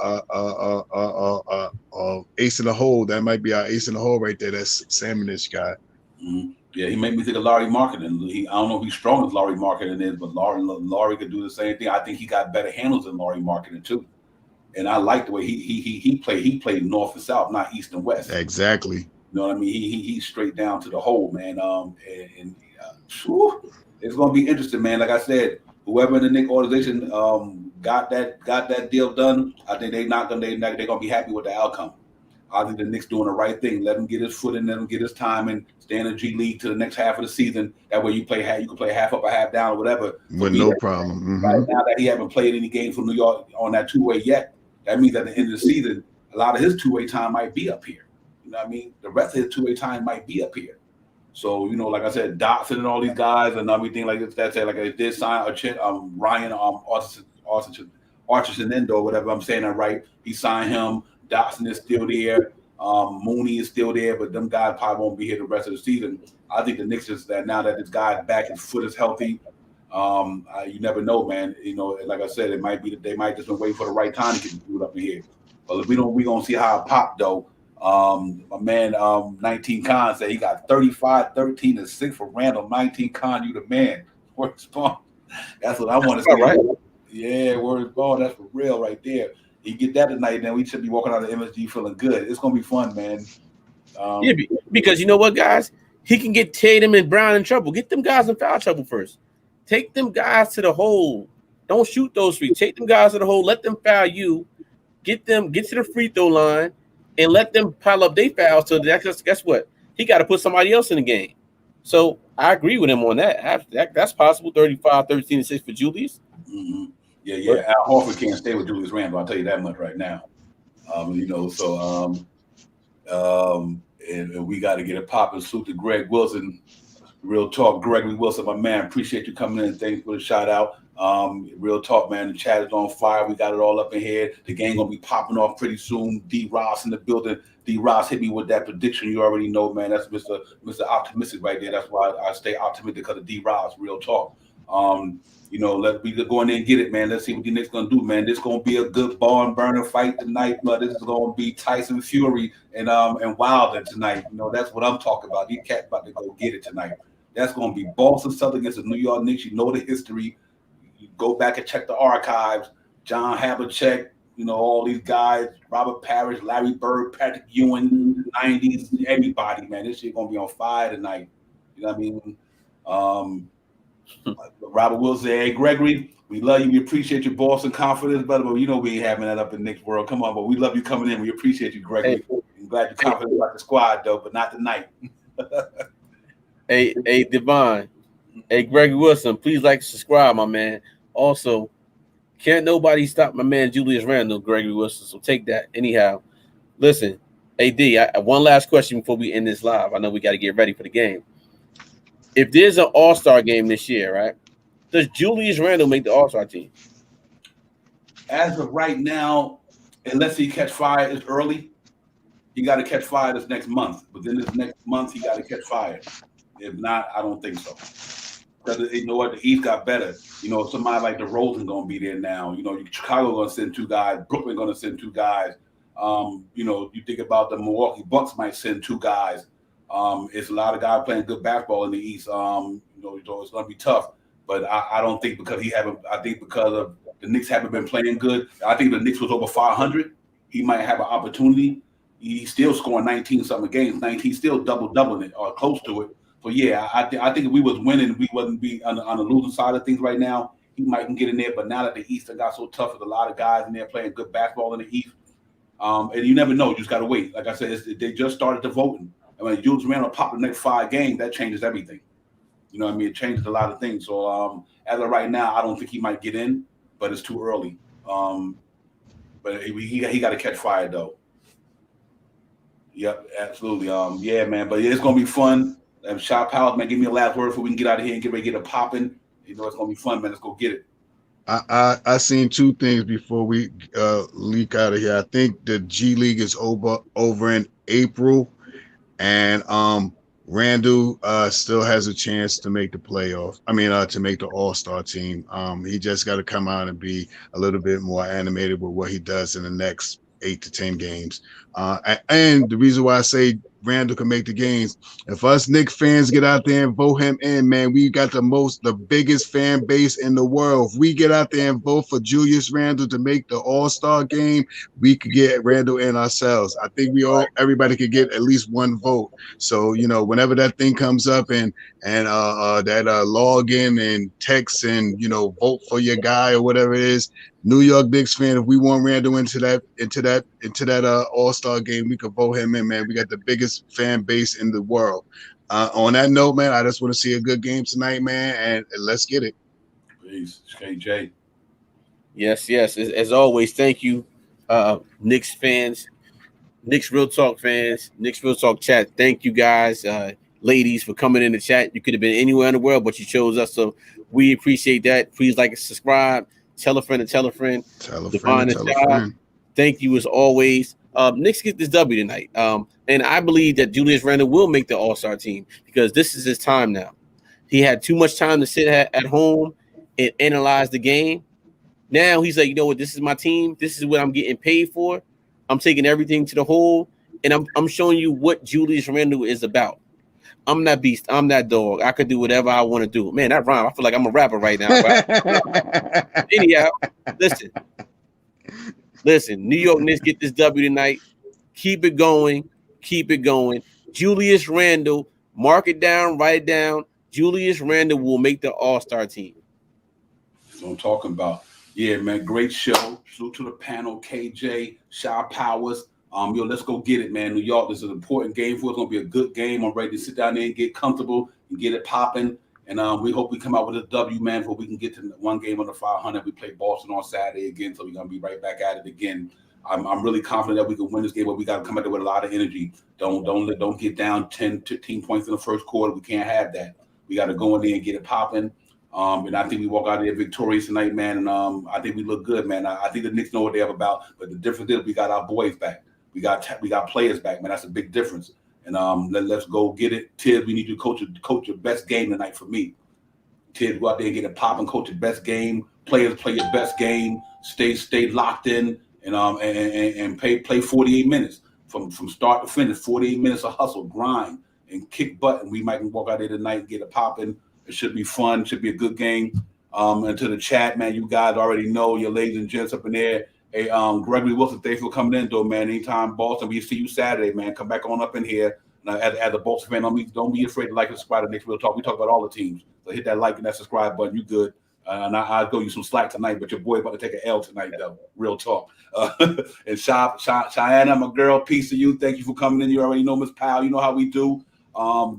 ace in the hole. That might be our ace in the hole right there. That's Salmonage guy. Mm-hmm. Yeah, he made me think of Laurie Marketing. I don't know if he's strong as Laurie Marketing is, but Laurie could do the same thing. I think he got better handles than Laurie Marketing too. And I like the way he played. He played north and south, not east and west. Exactly. You know what I mean? He's straight down to the hole, man. It's gonna be interesting, man. Like I said, whoever in the Knicks organization got that deal done, I think they're gonna be happy with the outcome. I think the Knicks doing the right thing. Let him get his foot in, let him get his time, and stay in the G League to the next half of the season. That way, you can play half up or half down or whatever. With no problem. Mm-hmm. Right now that he haven't played any games for New York on that two-way yet, that means at the end of the season, a lot of his two-way time might be up here. You know what I mean? The rest of his two-way time might be up here. So, like I said, Dotson and all these guys and everything like this. That's like they did sign Ryan Archison or whatever. I'm saying that right. He signed him. Dotson is still there. Mooney is still there, but them guys probably won't be here the rest of the season. I think the Knicks is that now that this guy's back, his foot is healthy. You never know, man. Like I said, it might be that they might just been waiting for the right time to get the dude up in here. But if we gonna see how it pop though. My man, 19 Khan said he got 35, 13, and 6 for Randall. 19 Khan, you the man. Word spawn. That's what I want to see. Right. Yeah, word spawn. That's for real right there. He get that tonight, then we should be walking out of MSG feeling good. It's gonna be fun, man. Yeah, because you know what, guys? He can get Tatum and Brown in trouble. Get them guys in foul trouble first. Take them guys to the hole. Don't shoot those three. Take them guys to the hole. Let them foul you. Get to the free throw line and let them pile up their fouls. So guess what? He got to put somebody else in the game. So I agree with him on that. That's possible. 35, 13, and 6 for Julius. Mm-hmm. Yeah. Al Horford can't stay with Julius Randle. I'll tell you that much right now. And we got to get a pop and salute to Greg Wilson. Real talk, Gregory Wilson, my man. Appreciate you coming in. Thanks for the shout out. Real talk, man. The chat is on fire. We got it all up in here. The game gonna be popping off pretty soon. D. Ross in the building. D. Ross hit me with that prediction. You already know, man. That's Mr. Optimistic right there. That's why I stay optimistic because of D. Ross. Real talk. Let we go in there and get it, man. Let's see what the Knicks gonna do, man. This gonna be a good barn burner fight tonight, but this is gonna be Tyson Fury and Wilder tonight. That's what I'm talking about. These cats about to go get it tonight. That's gonna be Boston Celtics against the New York Knicks. You know the history. You go back and check the archives. John Havlicek, all these guys, Robert Parrish, Larry Bird, Patrick Ewing, 90s, everybody, man. This shit gonna be on fire tonight. You know what I mean? Robert Wilson, hey Gregory, we love you. We appreciate your Boston confidence, brother. But we ain't having that up in Knicks world. Come on, but we love you coming in. We appreciate you, Gregory. I'm glad you're confident about the squad, though, but not tonight. Hey, Devon. Hey, Gregory Wilson, please like, subscribe, my man. Also, Can't nobody stop my man Julius Randle, Gregory Wilson. So take that. Anyhow, listen, AD, one last question before we end this live. I know we got to get ready for the game. If there's an All-Star game this year, right? Does Julius Randle make the All-Star team? As of right now, unless he catch fire, it's early. He got to catch fire this next month. Within this next month, he got to catch fire. If not, I don't think so. Because you know what, the East got better. You know, somebody like DeRozan gonna be there now. You know, Chicago gonna send 2 guys. Brooklyn gonna send 2 guys. You know, you think about the Milwaukee Bucks might send 2 guys. It's a lot of guys playing good basketball in the East. You know, it's gonna be tough. But I don't think because I think because of the Knicks haven't been playing good. I think the Knicks was over 500. He might have an opportunity. He's still scoring 19-something games. 19, still doubling it or close to it. So yeah, I think if we was winning, we wouldn't be on the losing side of things right now. He might can get in there, but now that the East got so tough, there's a lot of guys in there playing good basketball in the East. And you never know. You just got to wait. Like I said, they just started the voting. And when Julius Randle pop the next 5 games, that changes everything. You know what I mean? It changes a lot of things. So as of right now, I don't think he might get in, but it's too early. But he got to catch fire though. Yep, absolutely. Yeah, man. But yeah, it's gonna be fun. Shot Powers, man, give me a last word before we can get out of here and get ready to get it popping. You know, it's gonna be fun, man. Let's go get it. I seen 2 things before we leak out of here. I think the G League is over in April, and Randle still has a chance to make the playoff. I mean, to make the All-Star team. He just got to come out and be a little bit more animated with what he does in the next 8 to 10 games. And the reason why I say Randle can make the games, if us Knicks fans get out there and vote him in, man, we got the biggest fan base in the world. If we get out there and vote for Julius Randle to make the All-Star game, we could get Randle in ourselves. I think everybody could get at least 1 vote. So, you know, whenever that thing comes up and that log in and text and, you know, vote for your guy or whatever it is, New York Knicks fan, if we want Randle into that All-Star game, we could vote him in, man. We got the biggest fan base in the world. On that note, man, I just want to see a good game tonight, man, and let's get it. Peace, KJ. Yes. As always, thank you, Knicks fans, Knicks Real Talk fans, Knicks Real Talk chat. Thank you guys, ladies, for coming in the chat. You could have been anywhere in the world, but you chose us, so we appreciate that. Please like and subscribe. Tell a friend to tell a friend. Tell a friend to tell a friend. Thank you as always. Knicks get this W tonight. And I believe that Julius Randle will make the All-Star team because this is his time now. He had too much time to sit at home and analyze the game. Now he's like, you know what? This is my team. This is what I'm getting paid for. I'm taking everything to the hole, and I'm showing you what Julius Randle is about. I'm that beast. I'm that dog. I could do whatever I want to do. Man, that rhyme. I feel like I'm a rapper right now. Right? Anyhow, listen. New York Knicks get this W tonight. Keep it going. Julius Randle, mark it down, write it down. Julius Randle will make the All-Star team. That's what I'm talking about. Yeah, man, great show. Salute to the panel, KJ, Shy Powers. Let's go get it, man. New York, this is an important game for us. It's going to be a good game. I'm ready to sit down there and get comfortable and get it popping. And we hope we come out with a W, man, before we can get to 1 game under 500. We play Boston on Saturday again, so we're going to be right back at it again. I'm really confident that we can win this game, but we got to come out there with a lot of energy. Don't get down 10, 15 points in the first quarter. We can't have that. We got to go in there and get it popping. And I think we walk out of there victorious tonight, man. And I think we look good, man. I think the Knicks know what they're about, but the difference is we got our boys back. We got players back, man. That's a big difference. And let's go get it. Tibbs, we need you to coach your best game tonight for me. Tibbs, go out there and get it popping, coach your best game. Players play your best game. Stay locked in and play 48 minutes from start to finish. 48 minutes of hustle, grind, and kick butt. And we might walk out there tonight and get it popping. It should be fun. Should be a good game. And to the chat, man, you guys already know, your ladies and gents up in there. Hey, Gregory Wilson, thanks for coming in, though, man. Anytime, Boston, we see you Saturday, man. Come back on up in here. As a Boston fan, don't be afraid to like and subscribe to Knicks Real Talk. We talk about all the teams. So hit that like and that subscribe button. You good. And I'll go you some slack tonight, but your boy about to take an L tonight, though. Real talk. And Cheyenne, my girl, peace to you. Thank you for coming in. You already know Miss Powell. You know how we do.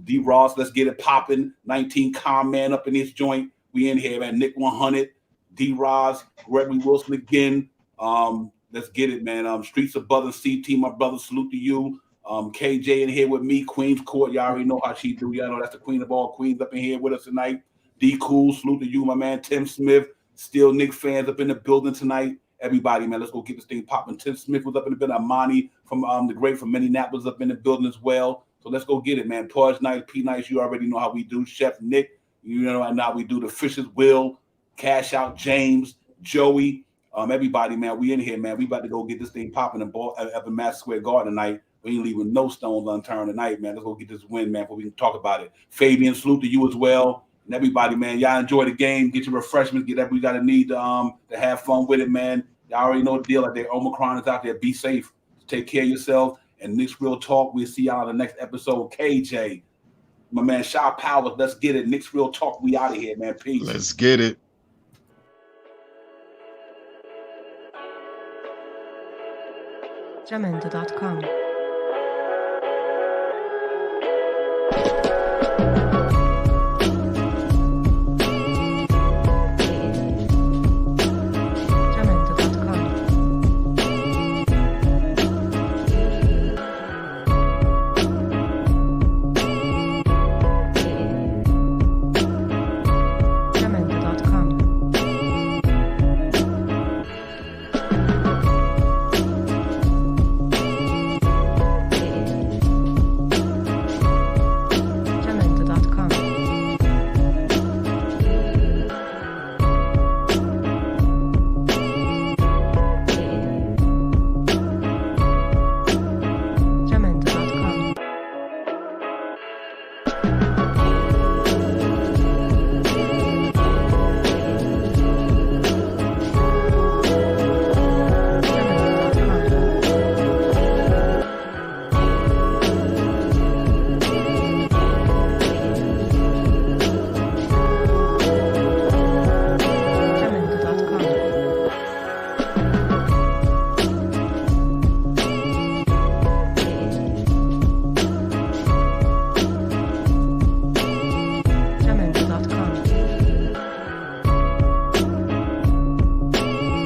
D. Ross, let's get it popping. 19 calm man up in this joint. We in here, man. Nick 100. D-Roz, Gregory Wilson again. Let's get it, man. Streets of Brother CT, my brother, salute to you. KJ in here with me, Queen's Court. Y'all already know how she do. Y'all know that's the queen of all queens up in here with us tonight. D Cool, salute to you, my man. Tim Smith, still Knicks fans up in the building tonight. Everybody, man, let's go get this thing popping. Tim Smith was up in the building. Amani from the great from Minneapolis up in the building as well. So let's go get it, man. Pause night, P nights. You already know how we do. Chef Nick, you know, and now we do the Fishes Will, Cash Out James, Joey. Everybody, man, we in here, man. We about to go get this thing popping at the Madison Square Garden tonight. We ain't leaving no stones unturned tonight, man. Let's go get this win, man, before we can talk about it. Fabian, salute to you as well. And everybody, man, y'all enjoy the game. Get your refreshments. Get everything you got to need to have fun with it, man. Y'all already know the deal. Like the Omicron is out there. Be safe. Take care of yourself. And Knicks Real Talk, we'll see y'all on the next episode. KJ, my man, Shaw Powers, let's get it. Knicks Real Talk, we out of here, man. Peace. Let's get it. Jamendo.com